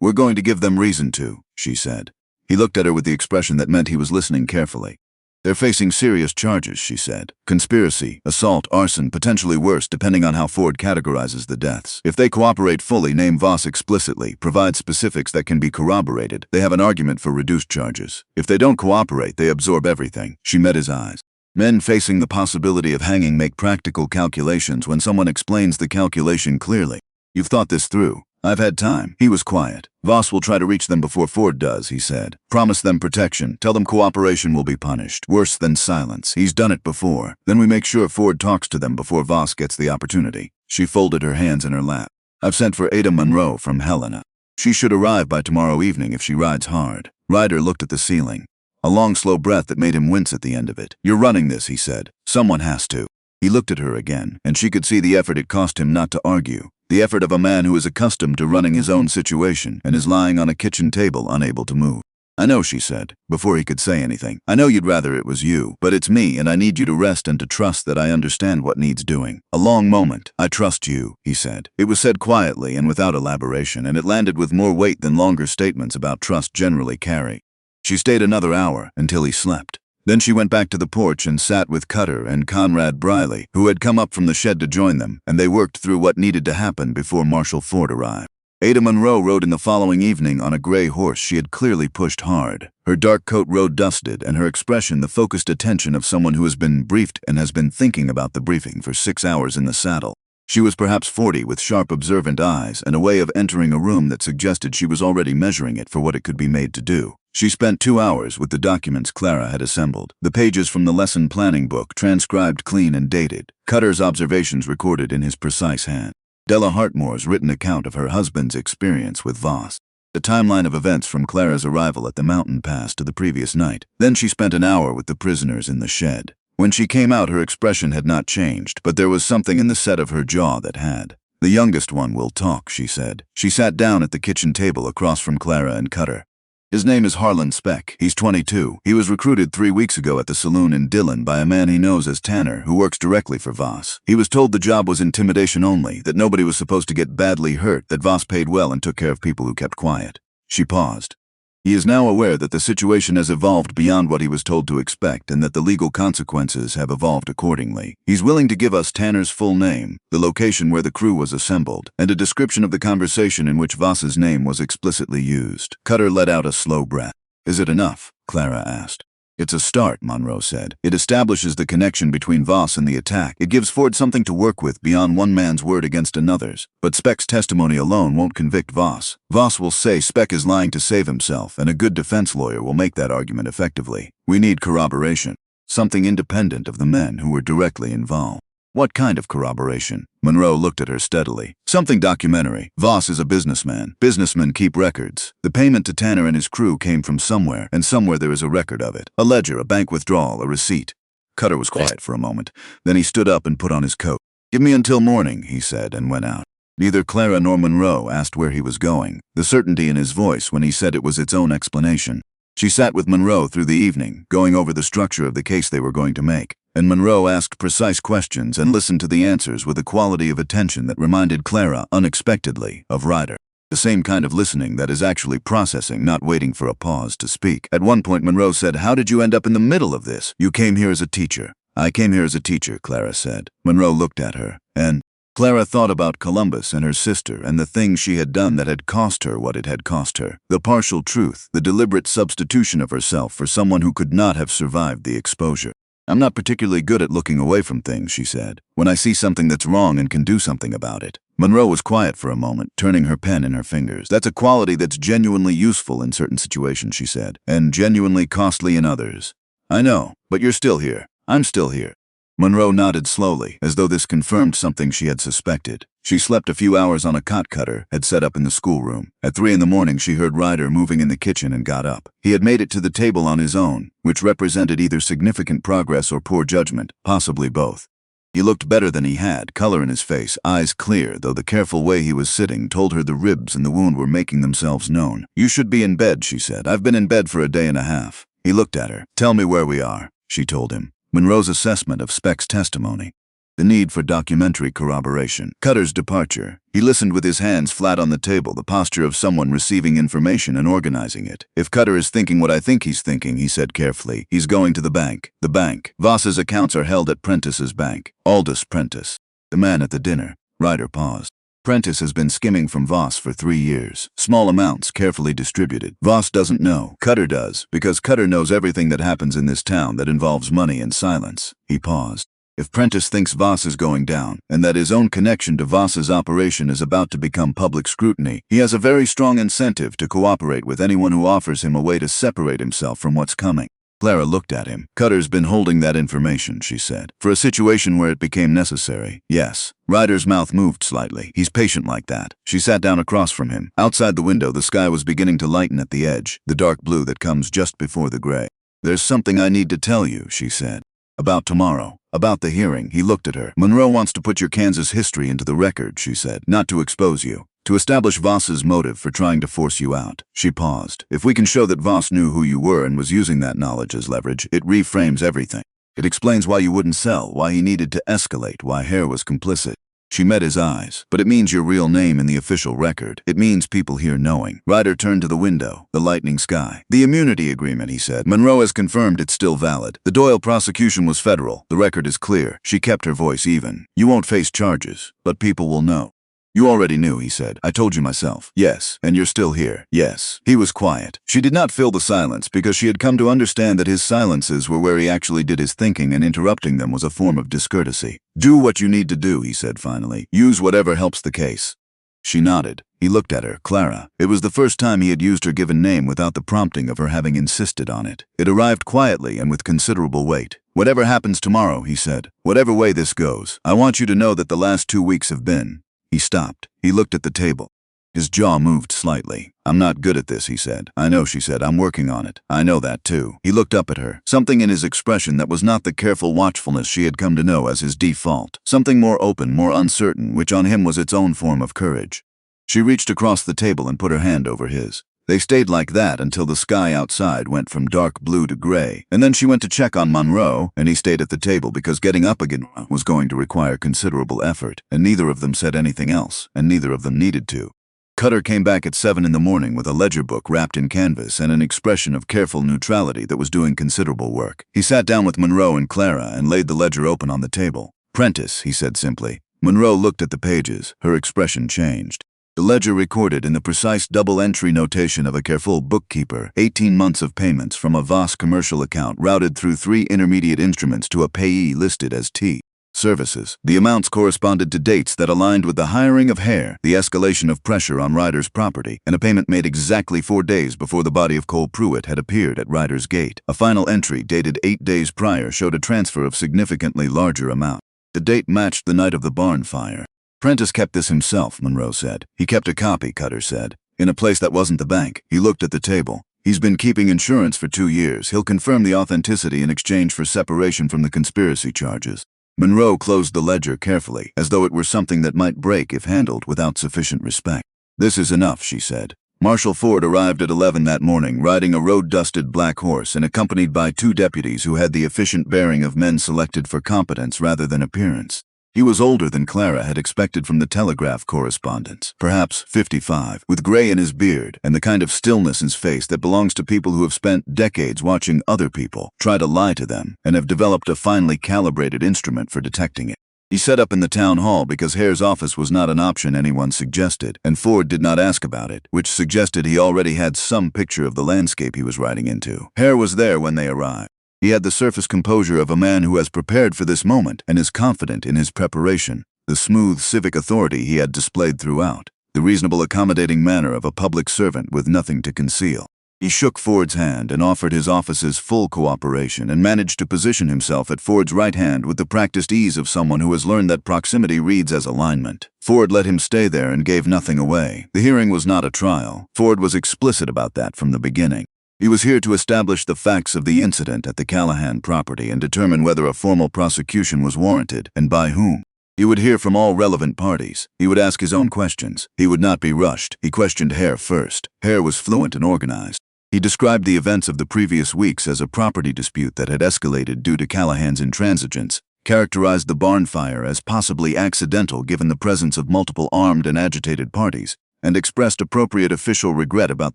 "We're going to give them reason to," she said. He looked at her with the expression that meant he was listening carefully. "They're facing serious charges," she said. "Conspiracy, assault, arson, potentially worse depending on how Ford categorizes the deaths. If they cooperate fully, name Voss explicitly, provide specifics that can be corroborated, they have an argument for reduced charges. If they don't cooperate, they absorb everything." She met his eyes. "Men facing the possibility of hanging make practical calculations when someone explains the calculation clearly. You've thought this through." "I've had time." He was quiet. "Voss will try to reach them before Ford does," he said. "Promise them protection. Tell them cooperation will be punished. Worse than silence. He's done it before. Then we make sure Ford talks to them before Voss gets the opportunity." She folded her hands in her lap. "I've sent for Ada Monroe from Helena. She should arrive by tomorrow evening if she rides hard." Ryder looked at the ceiling. A long, slow breath that made him wince at the end of it. "You're running this," he said. "Someone has to." He looked at her again, and she could see the effort it cost him not to argue. The effort of a man who is accustomed to running his own situation and is lying on a kitchen table unable to move. "I know," she said, before he could say anything. "I know you'd rather it was you, but it's me, and I need you to rest and to trust that I understand what needs doing." A long moment. "I trust you," he said. It was said quietly and without elaboration, and it landed with more weight than longer statements about trust generally carry. She stayed another hour, until he slept. Then she went back to the porch and sat with Cutter and Conrad Briley, who had come up from the shed to join them, and they worked through what needed to happen before Marshal Ford arrived. Ada Monroe rode in the following evening on a gray horse she had clearly pushed hard. Her dark coat rode dusted, and her expression the focused attention of someone who has been briefed and has been thinking about the briefing for 6 hours in the saddle. She was perhaps 40, with sharp, observant eyes and a way of entering a room that suggested she was already measuring it for what it could be made to do. She spent 2 hours with the documents Clara had assembled, the pages from the lesson planning book transcribed clean and dated, Cutter's observations recorded in his precise hand, Della Hartmore's written account of her husband's experience with Voss, the timeline of events from Clara's arrival at the mountain pass to the previous night. Then she spent an hour with the prisoners in the shed. When she came out, her expression had not changed, but there was something in the set of her jaw that had. "The youngest one will talk," she said. She sat down at the kitchen table across from Clara and Cutter. "His name is Harlan Speck. He's 22. He was recruited 3 weeks ago at the saloon in Dillon by a man he knows as Tanner, who works directly for Voss. He was told the job was intimidation only, that nobody was supposed to get badly hurt, that Voss paid well and took care of people who kept quiet." She paused. "He is now aware that the situation has evolved beyond what he was told to expect and that the legal consequences have evolved accordingly. He's willing to give us Tanner's full name, the location where the crew was assembled, and a description of the conversation in which Voss's name was explicitly used." Cutter let out a slow breath. "Is it enough?" Clara asked. "It's a start," Monroe said. "It establishes the connection between Voss and the attack. It gives Ford something to work with beyond one man's word against another's. But Speck's testimony alone won't convict Voss. Voss will say Speck is lying to save himself, and a good defense lawyer will make that argument effectively. We need corroboration. Something independent of the men who were directly involved." "What kind of corroboration?" Monroe looked at her steadily. "Something documentary. Voss is a businessman. Businessmen keep records. The payment to Tanner and his crew came from somewhere, and somewhere there is a record of it. A ledger, a bank withdrawal, a receipt." Cutter was quiet for a moment. Then he stood up and put on his coat. "Give me until morning," he said, and went out. Neither Clara nor Monroe asked where he was going, the certainty in his voice when he said it was its own explanation. She sat with Monroe through the evening, going over the structure of the case they were going to make, and Monroe asked precise questions and listened to the answers with a quality of attention that reminded Clara, unexpectedly, of Ryder. The same kind of listening that is actually processing, not waiting for a pause to speak. At one point Monroe said, "How did you end up in the middle of this?" "You came here as a teacher." "I came here as a teacher," Clara said. Monroe looked at her, and Clara thought about Columbus and her sister and the things she had done that had cost her what it had cost her. The partial truth, the deliberate substitution of herself for someone who could not have survived the exposure. "I'm not particularly good at looking away from things," she said, "when I see something that's wrong and can do something about it." Monroe was quiet for a moment, turning her pen in her fingers. "That's a quality that's genuinely useful in certain situations," she said, "and genuinely costly in others." "I know, but you're still here. I'm still here." Monroe nodded slowly, as though this confirmed something she had suspected. She slept a few hours on a cot Cutter had set up in the schoolroom. At 3 in the morning she heard Ryder moving in the kitchen and got up. He had made it to the table on his own, which represented either significant progress or poor judgment, possibly both. He looked better than he had, color in his face, eyes clear, though the careful way he was sitting told her the ribs and the wound were making themselves known. "You should be in bed," she said. "I've been in bed for a day and a half." He looked at her. "Tell me where we are," she told him. Monroe's assessment of Speck's testimony. The need for documentary corroboration. Cutter's departure. He listened with his hands flat on the table, the posture of someone receiving information and organizing it. "If Cutter is thinking what I think he's thinking," he said carefully, "he's going to the bank. The bank. Voss's accounts are held at Prentice's bank. Aldous Prentice. The man at the dinner." Ryder paused. "Prentice has been skimming from Voss for 3 years. Small amounts, carefully distributed. Voss doesn't know. Cutter does, because Cutter knows everything that happens in this town that involves money and silence." He paused. "If Prentice thinks Voss is going down, and that his own connection to Voss's operation is about to become public scrutiny, he has a very strong incentive to cooperate with anyone who offers him a way to separate himself from what's coming." Clara looked at him. "Cutter's been holding that information," she said, "for a situation where it became necessary." "Yes." Ryder's mouth moved slightly. "He's patient like that." She sat down across from him. Outside the window, the sky was beginning to lighten at the edge, the dark blue that comes just before the gray. "There's something I need to tell you," she said. "About tomorrow. About the hearing." He looked at her. "Monroe wants to put your Kansas history into the record," she said, "not to expose you. To establish Voss's motive for trying to force you out." She paused. "If we can show that Voss knew who you were and was using that knowledge as leverage, it reframes everything. It explains why you wouldn't sell, why he needed to escalate, why Hare was complicit." She met his eyes. But it means your real name in the official record. It means people here knowing. Ryder turned to the window, the lightning sky. The immunity agreement, he said. Monroe has confirmed it's still valid. The Doyle prosecution was federal. The record is clear. She kept her voice even. You won't face charges, but people will know. You already knew, he said. I told you myself. Yes. And you're still here. Yes. He was quiet. She did not fill the silence because she had come to understand that his silences were where he actually did his thinking, and interrupting them was a form of discourtesy. Do what you need to do, he said finally. Use whatever helps the case. She nodded. He looked at her, Clara. It was the first time he had used her given name without the prompting of her having insisted on it. It arrived quietly and with considerable weight. Whatever happens tomorrow, he said. Whatever way this goes, I want you to know that the last 2 weeks have been. He stopped. He looked at the table. His jaw moved slightly. I'm not good at this, he said. I know, she said. I'm working on it. I know that, too. He looked up at her. Something in his expression that was not the careful watchfulness she had come to know as his default. Something more open, more uncertain, which on him was its own form of courage. She reached across the table and put her hand over his. They stayed like that until the sky outside went from dark blue to gray, and then she went to check on Monroe, and he stayed at the table because getting up again was going to require considerable effort, and neither of them said anything else, and neither of them needed to. Cutter came back at 7 in the morning with a ledger book wrapped in canvas and an expression of careful neutrality that was doing considerable work. He sat down with Monroe and Clara and laid the ledger open on the table. Prentice, he said simply. Monroe looked at the pages. Her expression changed. The ledger recorded in the precise double-entry notation of a careful bookkeeper 18 months of payments from a Voss commercial account routed through 3 intermediate instruments to a payee listed as T. Services. The amounts corresponded to dates that aligned with the hiring of Hare, the escalation of pressure on Ryder's property, and a payment made exactly 4 days before the body of Cole Pruitt had appeared at Ryder's gate. A final entry dated 8 days prior showed a transfer of significantly larger amount. The date matched the night of the barn fire. Prentice kept this himself, Monroe said. He kept a copy, Cutter said. In a place that wasn't the bank. He looked at the table. He's been keeping insurance for 2 years. He'll confirm the authenticity in exchange for separation from the conspiracy charges. Monroe closed the ledger carefully, as though it were something that might break if handled without sufficient respect. This is enough, she said. Marshal Ford arrived at 11 that morning, riding a road-dusted black horse and accompanied by 2 deputies who had the efficient bearing of men selected for competence rather than appearance. He was older than Clara had expected from the Telegraph correspondence, perhaps 55, with gray in his beard and the kind of stillness in his face that belongs to people who have spent decades watching other people try to lie to them and have developed a finely calibrated instrument for detecting it. He set up in the town hall because Hare's office was not an option anyone suggested, and Ford did not ask about it, which suggested he already had some picture of the landscape he was riding into. Hare was there when they arrived. He had the surface composure of a man who has prepared for this moment and is confident in his preparation, the smooth civic authority he had displayed throughout, the reasonable accommodating manner of a public servant with nothing to conceal. He shook Ford's hand and offered his office's full cooperation and managed to position himself at Ford's right hand with the practiced ease of someone who has learned that proximity reads as alignment. Ford let him stay there and gave nothing away. The hearing was not a trial. Ford was explicit about that from the beginning. He was here to establish the facts of the incident at the Callahan property and determine whether a formal prosecution was warranted and by whom. He would hear from all relevant parties. He would ask his own questions. He would not be rushed. He questioned Hare first. Hare was fluent and organized. He described the events of the previous weeks as a property dispute that had escalated due to Callahan's intransigence, characterized the barn fire as possibly accidental given the presence of multiple armed and agitated parties, and expressed appropriate official regret about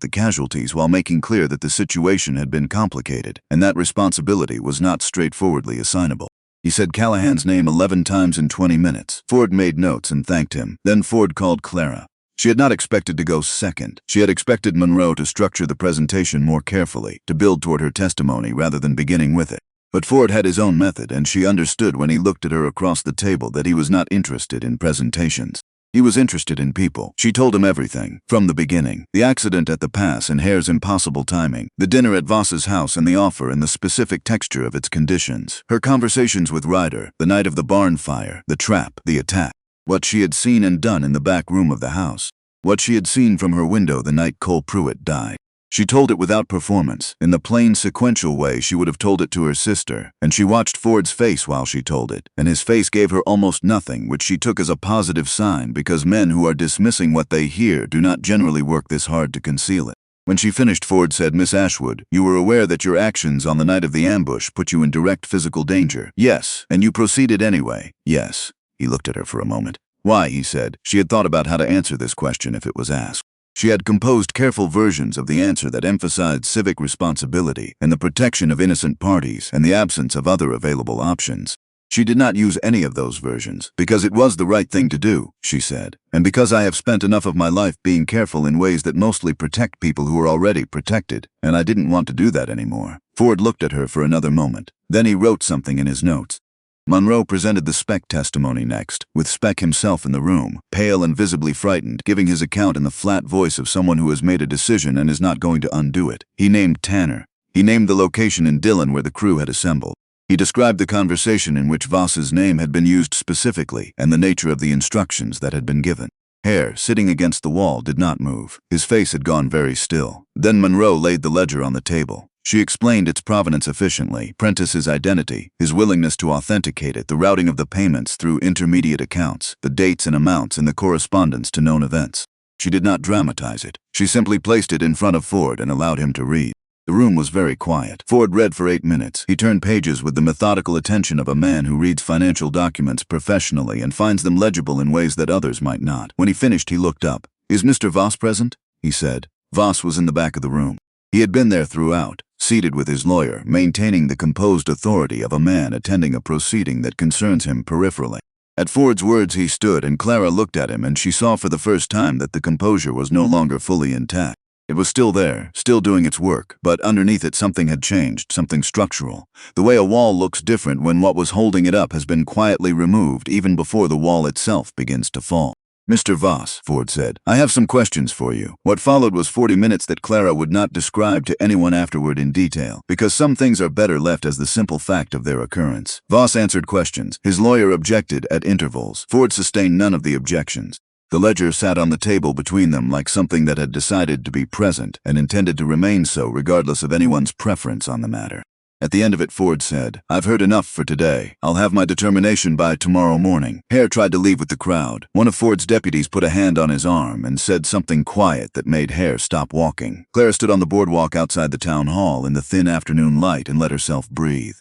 the casualties while making clear that the situation had been complicated and that responsibility was not straightforwardly assignable. He said Callahan's name 11 times in 20 minutes. Ford made notes and thanked him. Then Ford called Clara. She had not expected to go second. She had expected Monroe to structure the presentation more carefully, to build toward her testimony rather than beginning with it. But Ford had his own method, and she understood when he looked at her across the table that he was not interested in presentations. He was interested in people. She told him everything, from the beginning. The accident at the pass and Hare's impossible timing, the dinner at Voss's house and the offer and the specific texture of its conditions, her conversations with Ryder, the night of the barn fire, the trap, the attack, what she had seen and done in the back room of the house, what she had seen from her window the night Cole Pruitt died. She told it without performance, in the plain sequential way she would have told it to her sister, and she watched Ford's face while she told it, and his face gave her almost nothing, which she took as a positive sign because men who are dismissing what they hear do not generally work this hard to conceal it. When she finished, Ford said, "Miss Ashwood, you were aware that your actions on the night of the ambush put you in direct physical danger." "Yes." "And you proceeded anyway?" "Yes." He looked at her for a moment. Why, he said. She had thought about how to answer this question if it was asked. She had composed careful versions of the answer that emphasized civic responsibility and the protection of innocent parties and the absence of other available options. She did not use any of those versions, because it was the right thing to do, she said, and because I have spent enough of my life being careful in ways that mostly protect people who are already protected, and I didn't want to do that anymore. Ford looked at her for another moment. Then he wrote something in his notes. Monroe presented the Speck testimony next, with Speck himself in the room, pale and visibly frightened, giving his account in the flat voice of someone who has made a decision and is not going to undo it. He named Tanner. He named the location in Dillon where the crew had assembled. He described the conversation in which Voss's name had been used specifically and the nature of the instructions that had been given. Hare, sitting against the wall, did not move. His face had gone very still. Then Monroe laid the ledger on the table. She explained its provenance efficiently, Prentice's identity, his willingness to authenticate it, the routing of the payments through intermediate accounts, the dates and amounts and the correspondence to known events. She did not dramatize it. She simply placed it in front of Ford and allowed him to read. The room was very quiet. Ford read for 8 minutes. He turned pages with the methodical attention of a man who reads financial documents professionally and finds them legible in ways that others might not. When he finished, he looked up. "Is Mr. Voss present?" he said. Voss was in the back of the room. He had been there throughout, seated with his lawyer, maintaining the composed authority of a man attending a proceeding that concerns him peripherally. At Ford's words, he stood, and Clara looked at him, and she saw for the first time that the composure was no longer fully intact. It was still there, still doing its work, but underneath it something had changed, something structural. The way a wall looks different when what was holding it up has been quietly removed even before the wall itself begins to fall. "Mr. Voss," Ford said, "I have some questions for you." What followed was 40 minutes that Clara would not describe to anyone afterward in detail, because some things are better left as the simple fact of their occurrence. Voss answered questions. His lawyer objected at intervals. Ford sustained none of the objections. The ledger sat on the table between them like something that had decided to be present and intended to remain so regardless of anyone's preference on the matter. At the end of it, Ford said, "I've heard enough for today. I'll have my determination by tomorrow morning." Hare tried to leave with the crowd. One of Ford's deputies put a hand on his arm and said something quiet that made Hare stop walking. Clara stood on the boardwalk outside the town hall in the thin afternoon light and let herself breathe.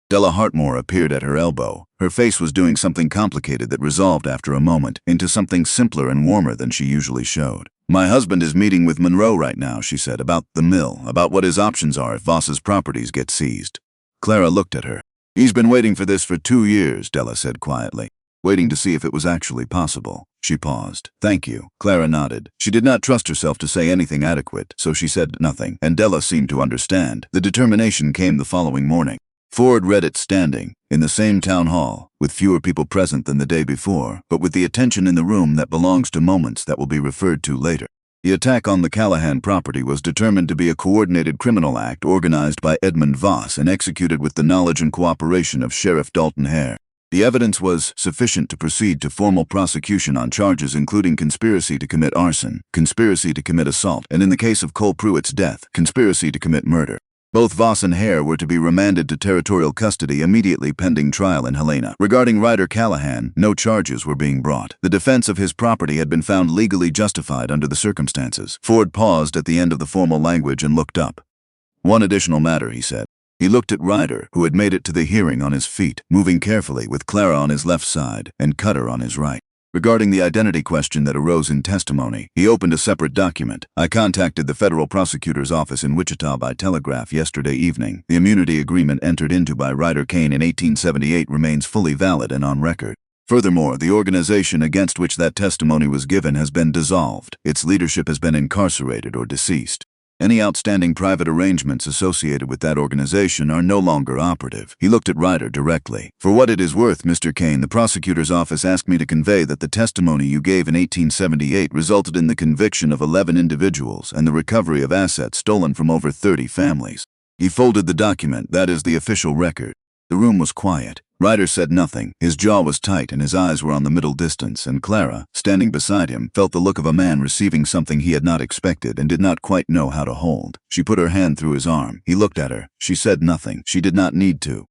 Della Hartmore appeared at her elbow. Her face was doing something complicated that resolved after a moment into something simpler and warmer than she usually showed. "My husband is meeting with Monroe right now," she said, "about the mill, about what his options are if Voss's properties get seized." Clara looked at her. "He's been waiting for this for 2 years, Della said quietly, waiting to see if it was actually possible. She paused. "Thank you." Clara nodded. She did not trust herself to say anything adequate, so she said nothing, and Della seemed to understand. The determination came the following morning. Ford read it standing, in the same town hall, with fewer people present than the day before, but with the attention in the room that belongs to moments that will be referred to later. The attack on the Callahan property was determined to be a coordinated criminal act organized by Edmund Voss and executed with the knowledge and cooperation of Sheriff Dalton Hare. The evidence was sufficient to proceed to formal prosecution on charges including conspiracy to commit arson, conspiracy to commit assault, and in the case of Cole Pruitt's death, conspiracy to commit murder. Both Voss and Hare were to be remanded to territorial custody immediately pending trial in Helena. Regarding Ryder Callahan, no charges were being brought. The defense of his property had been found legally justified under the circumstances. Ford paused at the end of the formal language and looked up. "One additional matter," he said. He looked at Ryder, who had made it to the hearing on his feet, moving carefully with Clara on his left side and Cutter on his right. Regarding the identity question that arose in testimony, he opened a separate document. "I contacted the federal prosecutor's office in Wichita by telegraph yesterday evening. The immunity agreement entered into by Ryder Kane in 1878 remains fully valid and on record. Furthermore, the organization against which that testimony was given has been dissolved. Its leadership has been incarcerated or deceased. Any outstanding private arrangements associated with that organization are no longer operative." He looked at Ryder directly. "For what it is worth, Mr. Kane, the prosecutor's office asked me to convey that the testimony you gave in 1878 resulted in the conviction of 11 individuals and the recovery of assets stolen from over 30 families." He folded the document. "That is the official record." The room was quiet. Ryder said nothing. His jaw was tight and his eyes were on the middle distance, and Clara, standing beside him, felt the look of a man receiving something he had not expected and did not quite know how to hold. She put her hand through his arm. He looked at her. She said nothing. She did not need to.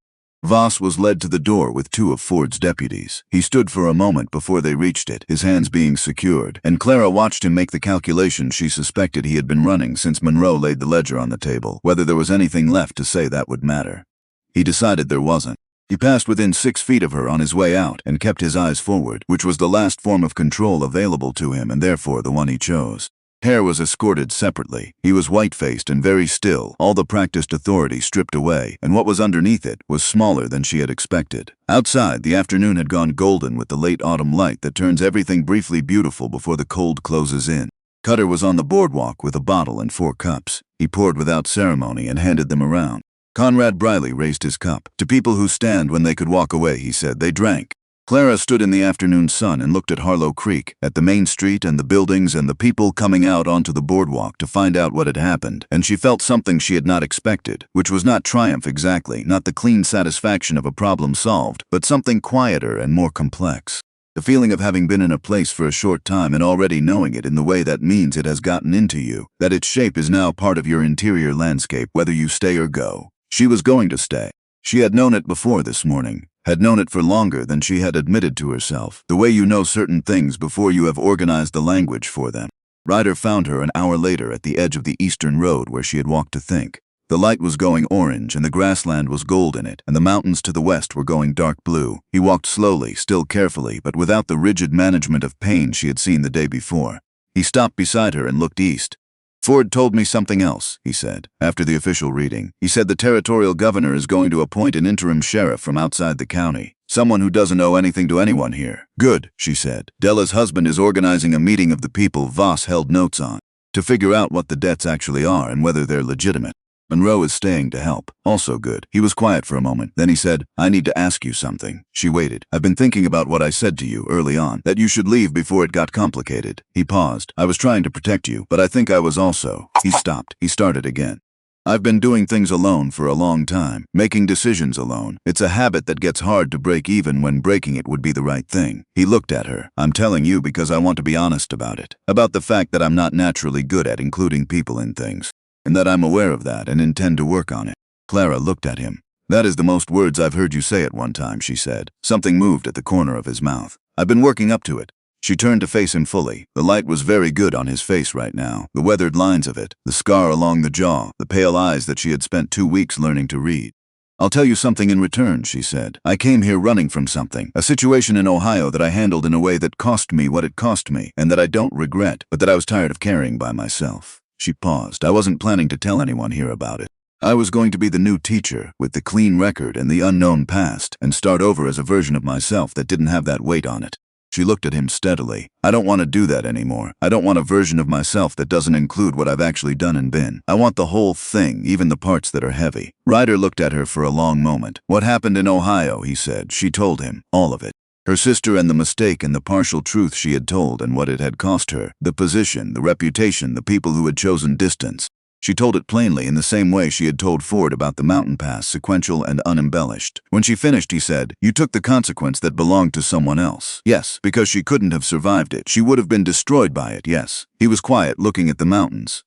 Voss was led to the door with 2 of Ford's deputies. He stood for a moment before they reached it, his hands being secured, and Clara watched him make the calculations she suspected he had been running since Monroe laid the ledger on the table, whether there was anything left to say that would matter. He decided there wasn't. He passed within 6 feet of her on his way out and kept his eyes forward, which was the last form of control available to him and therefore the one he chose. Hare was escorted separately. He was white-faced and very still, all the practiced authority stripped away, and what was underneath it was smaller than she had expected. Outside, the afternoon had gone golden with the late autumn light that turns everything briefly beautiful before the cold closes in. Cutter was on the boardwalk with a bottle and 4 cups. He poured without ceremony and handed them around. Conrad Briley raised his cup. To people who stand when they could walk away, he said. They drank. Clara stood in the afternoon sun and looked at Harlow Creek, at the main street and the buildings and the people coming out onto the boardwalk to find out what had happened, and she felt something she had not expected, which was not triumph exactly, not the clean satisfaction of a problem solved, but something quieter and more complex. The feeling of having been in a place for a short time and already knowing it in the way that means it has gotten into you, that its shape is now part of your interior landscape whether you stay or go. She was going to stay. She had known it before this morning. Had known it for longer than she had admitted to herself, the way you know certain things before you have organized the language for them. Ryder found her an hour later at the edge of the eastern road where she had walked to think. The light was going orange and the grassland was gold in it, and the mountains to the west were going dark blue. He walked slowly, still carefully, but without the rigid management of pain she had seen the day before. He stopped beside her and looked east. Ford told me something else, he said, after the official reading. He said the territorial governor is going to appoint an interim sheriff from outside the county. Someone who doesn't owe anything to anyone here. Good, she said. Della's husband is organizing a meeting of the people Voss held notes on, to figure out what the debts actually are and whether they're legitimate. Monroe is staying to help. Also good. He was quiet for a moment. Then he said, I need to ask you something. She waited. I've been thinking about what I said to you early on, that you should leave before it got complicated. He paused. I was trying to protect you, but I think I was also. He stopped. He started again. I've been doing things alone for a long time, making decisions alone. It's a habit that gets hard to break even when breaking it would be the right thing. He looked at her. I'm telling you because I want to be honest about it. About the fact that I'm not naturally good at including people in things. And that I'm aware of that and intend to work on it. Clara looked at him. That is the most words I've heard you say at one time, she said. Something moved at the corner of his mouth. I've been working up to it. She turned to face him fully. The light was very good on his face right now. The weathered lines of it, the scar along the jaw, the pale eyes that she had spent 2 weeks learning to read. I'll tell you something in return, she said. I came here running from something, a situation in Ohio that I handled in a way that cost me what it cost me, and that I don't regret, but that I was tired of carrying by myself. She paused. I wasn't planning to tell anyone here about it. I was going to be the new teacher, with the clean record and the unknown past, and start over as a version of myself that didn't have that weight on it. She looked at him steadily. I don't want to do that anymore. I don't want a version of myself that doesn't include what I've actually done and been. I want the whole thing, even the parts that are heavy. Ryder looked at her for a long moment. What happened in Ohio, he said. She told him. All of it. Her sister and the mistake and the partial truth she had told and what it had cost her, the position, the reputation, the people who had chosen distance. She told it plainly in the same way she had told Ford about the mountain pass, sequential and unembellished. When she finished, he said, You took the consequence that belonged to someone else. Yes, because she couldn't have survived it. She would have been destroyed by it, yes. He was quiet, looking at the mountains.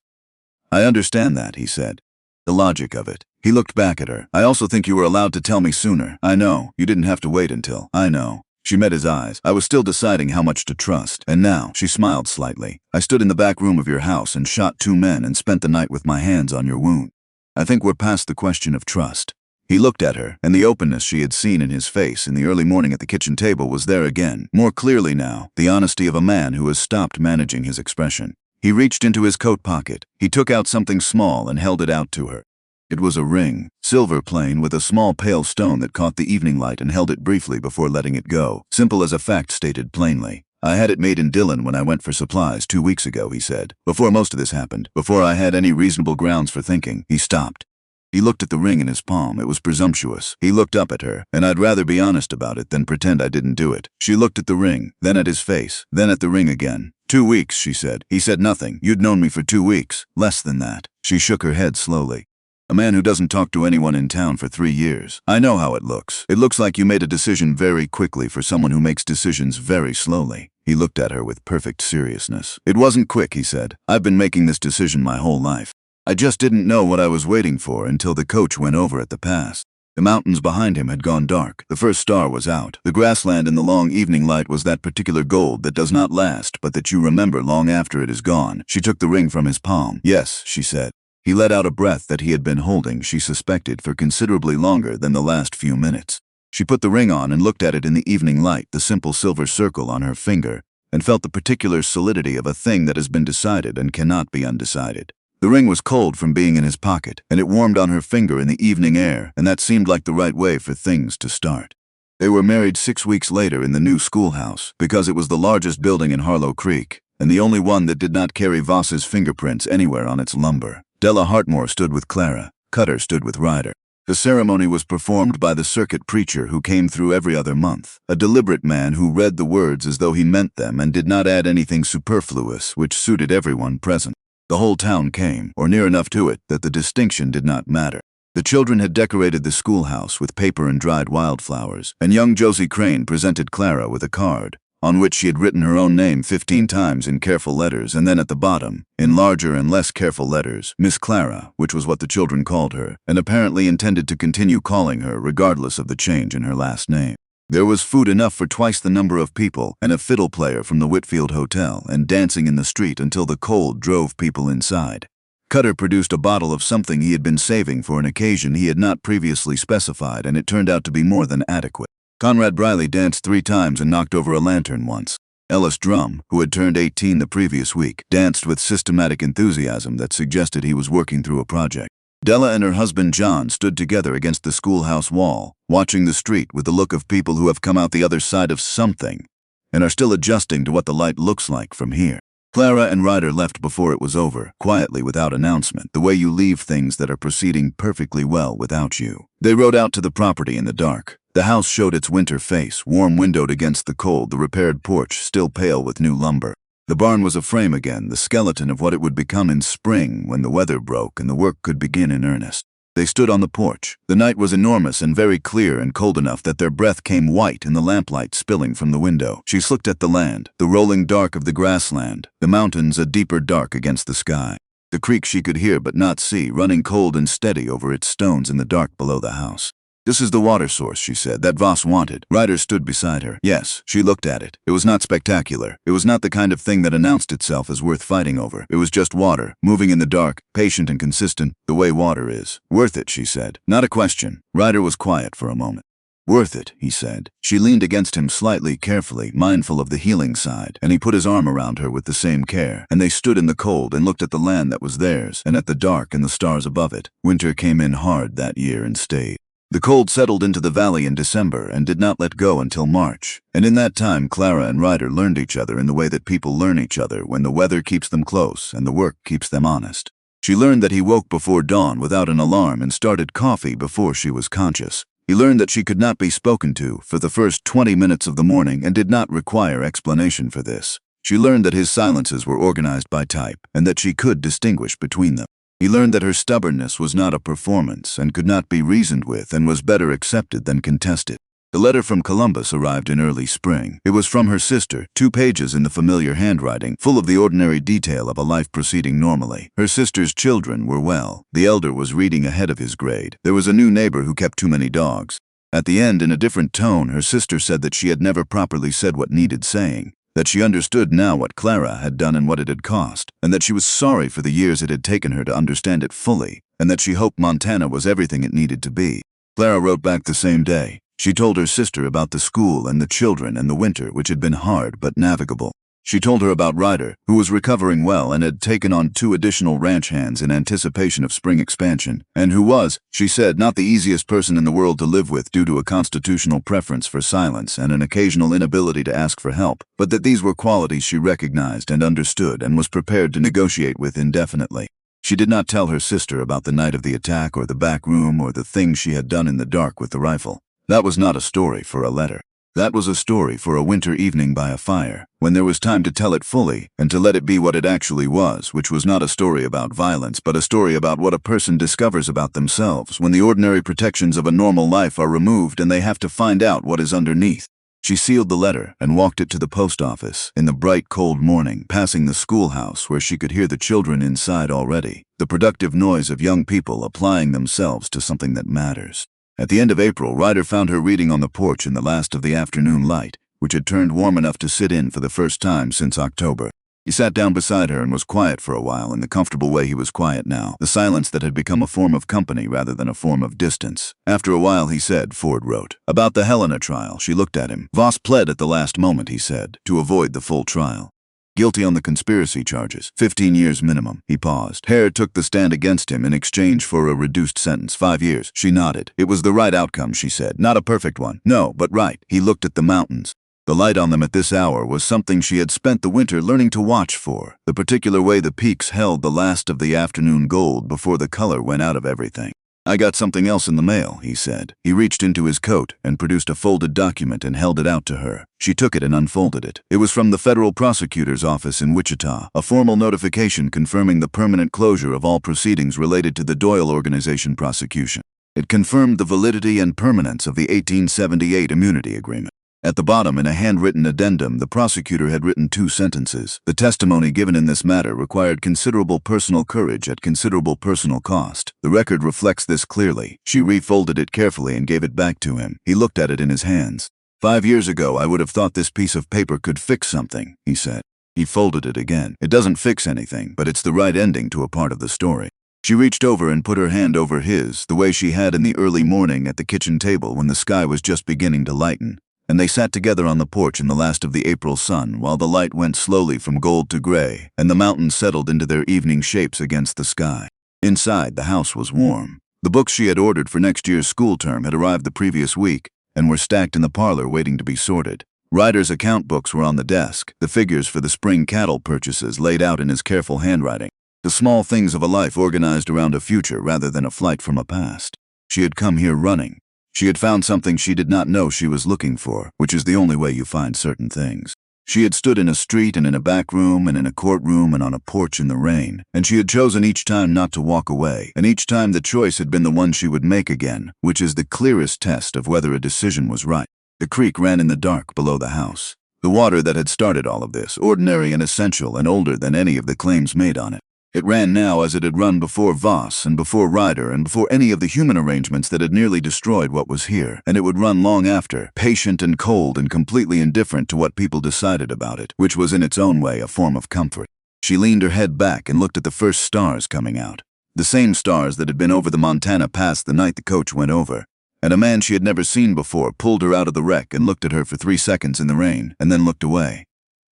I understand that, he said. The logic of it. He looked back at her. I also think you were allowed to tell me sooner. I know. You didn't have to wait until. I know. She met his eyes. I was still deciding how much to trust. And now, she smiled slightly. I stood in the back room of your house and shot 2 men and spent the night with my hands on your wound. I think we're past the question of trust. He looked at her, and the openness she had seen in his face in the early morning at the kitchen table was there again, more clearly now, the honesty of a man who has stopped managing his expression. He reached into his coat pocket. He took out something small and held it out to her. It was a ring, silver plain with a small pale stone that caught the evening light and held it briefly before letting it go, simple as a fact stated plainly. I had it made in Dillon when I went for supplies 2 weeks ago, he said. Before most of this happened, before I had any reasonable grounds for thinking. He stopped. He looked at the ring in his palm. It was presumptuous. He looked up at her, and I'd rather be honest about it than pretend I didn't do it. She looked at the ring, then at his face, then at the ring again. 2 weeks, she said. He said nothing. You'd known me for 2 weeks. Less than that. She shook her head slowly. A man who doesn't talk to anyone in town for 3 years. I know how it looks. It looks like you made a decision very quickly for someone who makes decisions very slowly. He looked at her with perfect seriousness. It wasn't quick, he said. I've been making this decision my whole life. I just didn't know what I was waiting for until the coach went over at the pass. The mountains behind him had gone dark. The first star was out. The grassland in the long evening light was that particular gold that does not last, but that you remember long after it is gone. She took the ring from his palm. Yes, she said. He let out a breath that he had been holding, she suspected, for considerably longer than the last few minutes. She put the ring on and looked at it in the evening light, the simple silver circle on her finger, and felt the particular solidity of a thing that has been decided and cannot be undecided. The ring was cold from being in his pocket, and it warmed on her finger in the evening air, and that seemed like the right way for things to start. They were married 6 weeks later in the new schoolhouse, because it was the largest building in Harlow Creek, and the only one that did not carry Voss's fingerprints anywhere on its lumber. Della Hartmore stood with Clara. Cutter stood with Ryder. The ceremony was performed by the circuit preacher who came through every other month, a deliberate man who read the words as though he meant them and did not add anything superfluous, which suited everyone present. The whole town came, or near enough to it that the distinction did not matter. The children had decorated the schoolhouse with paper and dried wildflowers, and young Josie Crane presented Clara with a card, on which she had written her own name 15 times in careful letters, and then at the bottom, in larger and less careful letters, Miss Clara, which was what the children called her, and apparently intended to continue calling her regardless of the change in her last name. There was food enough for twice the number of people, and a fiddle player from the Whitfield Hotel, and dancing in the street until the cold drove people inside. Cutter produced a bottle of something he had been saving for an occasion he had not previously specified, and it turned out to be more than adequate. Conrad Briley danced 3 times and knocked over a lantern once. Ellis Drum, who had turned 18 the previous week, danced with systematic enthusiasm that suggested he was working through a project. Della and her husband John stood together against the schoolhouse wall, watching the street with the look of people who have come out the other side of something and are still adjusting to what the light looks like from here. Clara and Ryder left before it was over, quietly without announcement, the way you leave things that are proceeding perfectly well without you. They rode out to the property in the dark. The house showed its winter face, warm-windowed against the cold, the repaired porch still pale with new lumber. The barn was aframe again, the skeleton of what it would become in spring when the weather broke and the work could begin in earnest. They stood on the porch. The night was enormous and very clear and cold enough that their breath came white in the lamplight spilling from the window. She looked at the land, the rolling dark of the grassland, the mountains a deeper dark against the sky. The creek she could hear but not see, running cold and steady over its stones in the dark below the house. "This is the water source," she said, "that Voss wanted." Ryder stood beside her. Yes, she looked at it. It was not spectacular. It was not the kind of thing that announced itself as worth fighting over. It was just water, moving in the dark, patient and consistent, the way water is. "Worth it," she said. Not a question. Ryder was quiet for a moment. "Worth it," he said. She leaned against him slightly, carefully, mindful of the healing side, and he put his arm around her with the same care, and they stood in the cold and looked at the land that was theirs, and at the dark and the stars above it. Winter came in hard that year and stayed. The cold settled into the valley in December and did not let go until March, and in that time Clara and Ryder learned each other in the way that people learn each other when the weather keeps them close and the work keeps them honest. She learned that he woke before dawn without an alarm and started coffee before she was conscious. He learned that she could not be spoken to for the first 20 minutes of the morning and did not require explanation for this. She learned that his silences were organized by type and that she could distinguish between them. He learned that her stubbornness was not a performance and could not be reasoned with and was better accepted than contested. The letter from Columbus arrived in early spring. It was from her sister, 2 pages in the familiar handwriting, full of the ordinary detail of a life proceeding normally. Her sister's children were well. The elder was reading ahead of his grade. There was a new neighbor who kept too many dogs. At the end, in a different tone, her sister said that she had never properly said what needed saying, that she understood now what Clara had done and what it had cost, and that she was sorry for the years it had taken her to understand it fully, and that she hoped Montana was everything it needed to be. Clara wrote back the same day. She told her sister about the school and the children and the winter, which had been hard but navigable. She told her about Ryder, who was recovering well and had taken on 2 additional ranch hands in anticipation of spring expansion, and who was, she said, not the easiest person in the world to live with due to a constitutional preference for silence and an occasional inability to ask for help, but that these were qualities she recognized and understood and was prepared to negotiate with indefinitely. She did not tell her sister about the night of the attack or the back room or the things she had done in the dark with the rifle. That was not a story for a letter. That was a story for a winter evening by a fire, when there was time to tell it fully and to let it be what it actually was, which was not a story about violence, but a story about what a person discovers about themselves when the ordinary protections of a normal life are removed and they have to find out what is underneath. She sealed the letter and walked it to the post office in the bright, cold morning, passing the schoolhouse where she could hear the children inside already, the productive noise of young people applying themselves to something that matters. At the end of April, Ryder found her reading on the porch in the last of the afternoon light, which had turned warm enough to sit in for the first time since October. He sat down beside her and was quiet for a while in the comfortable way he was quiet now, the silence that had become a form of company rather than a form of distance. After a while he said, Ford wrote, about the Helena trial. She looked at him. Voss pled at the last moment, he said, to avoid the full trial. Guilty on the conspiracy charges, 15 years minimum. He paused. Hare took the stand against him in exchange for a reduced sentence, 5 years. She nodded. It was the right outcome, she said. Not a perfect one. No, but right. He looked at the mountains. The light on them at this hour was something she had spent the winter learning to watch for, the particular way the peaks held the last of the afternoon gold before the color went out of everything. I got something else in the mail, he said. He reached into his coat and produced a folded document and held it out to her. She took it and unfolded it. It was from the federal prosecutor's office in Wichita, a formal notification confirming the permanent closure of all proceedings related to the Doyle Organization prosecution. It confirmed the validity and permanence of the 1878 immunity agreement. At the bottom, in a handwritten addendum, the prosecutor had written 2 sentences. The testimony given in this matter required considerable personal courage at considerable personal cost. The record reflects this clearly. She refolded it carefully and gave it back to him. He looked at it in his hands. 5 years ago, I would have thought this piece of paper could fix something, he said. He folded it again. It doesn't fix anything, but it's the right ending to a part of the story. She reached over and put her hand over his, the way she had in the early morning at the kitchen table when the sky was just beginning to lighten. And they sat together on the porch in the last of the April sun while the light went slowly from gold to gray and the mountains settled into their evening shapes against the sky. Inside, the house was warm. The books she had ordered for next year's school term had arrived the previous week and were stacked in the parlor waiting to be sorted. Ryder's account books were on the desk, the figures for the spring cattle purchases laid out in his careful handwriting, the small things of a life organized around a future rather than a flight from a past. She had come here running. She had found something she did not know she was looking for, which is the only way you find certain things. She had stood in a street and in a back room and in a courtroom and on a porch in the rain, and she had chosen each time not to walk away, and each time the choice had been the one she would make again, which is the clearest test of whether a decision was right. The creek ran in the dark below the house. The water that had started all of this, ordinary and essential and older than any of the claims made on it. It ran now as it had run before Voss and before Ryder and before any of the human arrangements that had nearly destroyed what was here, and it would run long after, patient and cold and completely indifferent to what people decided about it, which was in its own way a form of comfort. She leaned her head back and looked at the first stars coming out. The same stars that had been over the Montana Pass the night the coach went over. And a man she had never seen before pulled her out of the wreck and looked at her for 3 seconds in the rain, and then looked away.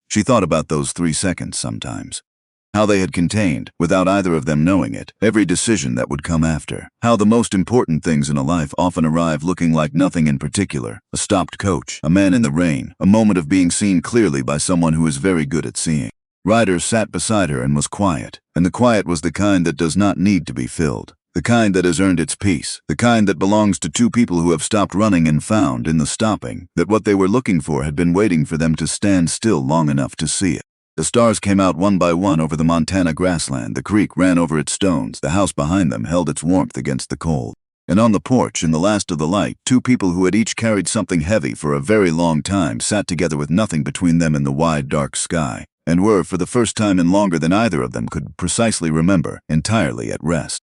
She thought about those 3 seconds sometimes. How they had contained, without either of them knowing it, every decision that would come after. How the most important things in a life often arrive looking like nothing in particular. A stopped coach, a man in the rain, a moment of being seen clearly by someone who is very good at seeing. Ryder sat beside her and was quiet, and the quiet was the kind that does not need to be filled. The kind that has earned its peace, the kind that belongs to 2 people who have stopped running and found, in the stopping, that what they were looking for had been waiting for them to stand still long enough to see it. The stars came out one by one over the Montana grassland. The creek ran over its stones. The house behind them held its warmth against the cold. And on the porch, in the last of the light, 2 people who had each carried something heavy for a very long time sat together with nothing between them and the wide, dark sky, and were, for the first time in longer than either of them could precisely remember, entirely at rest.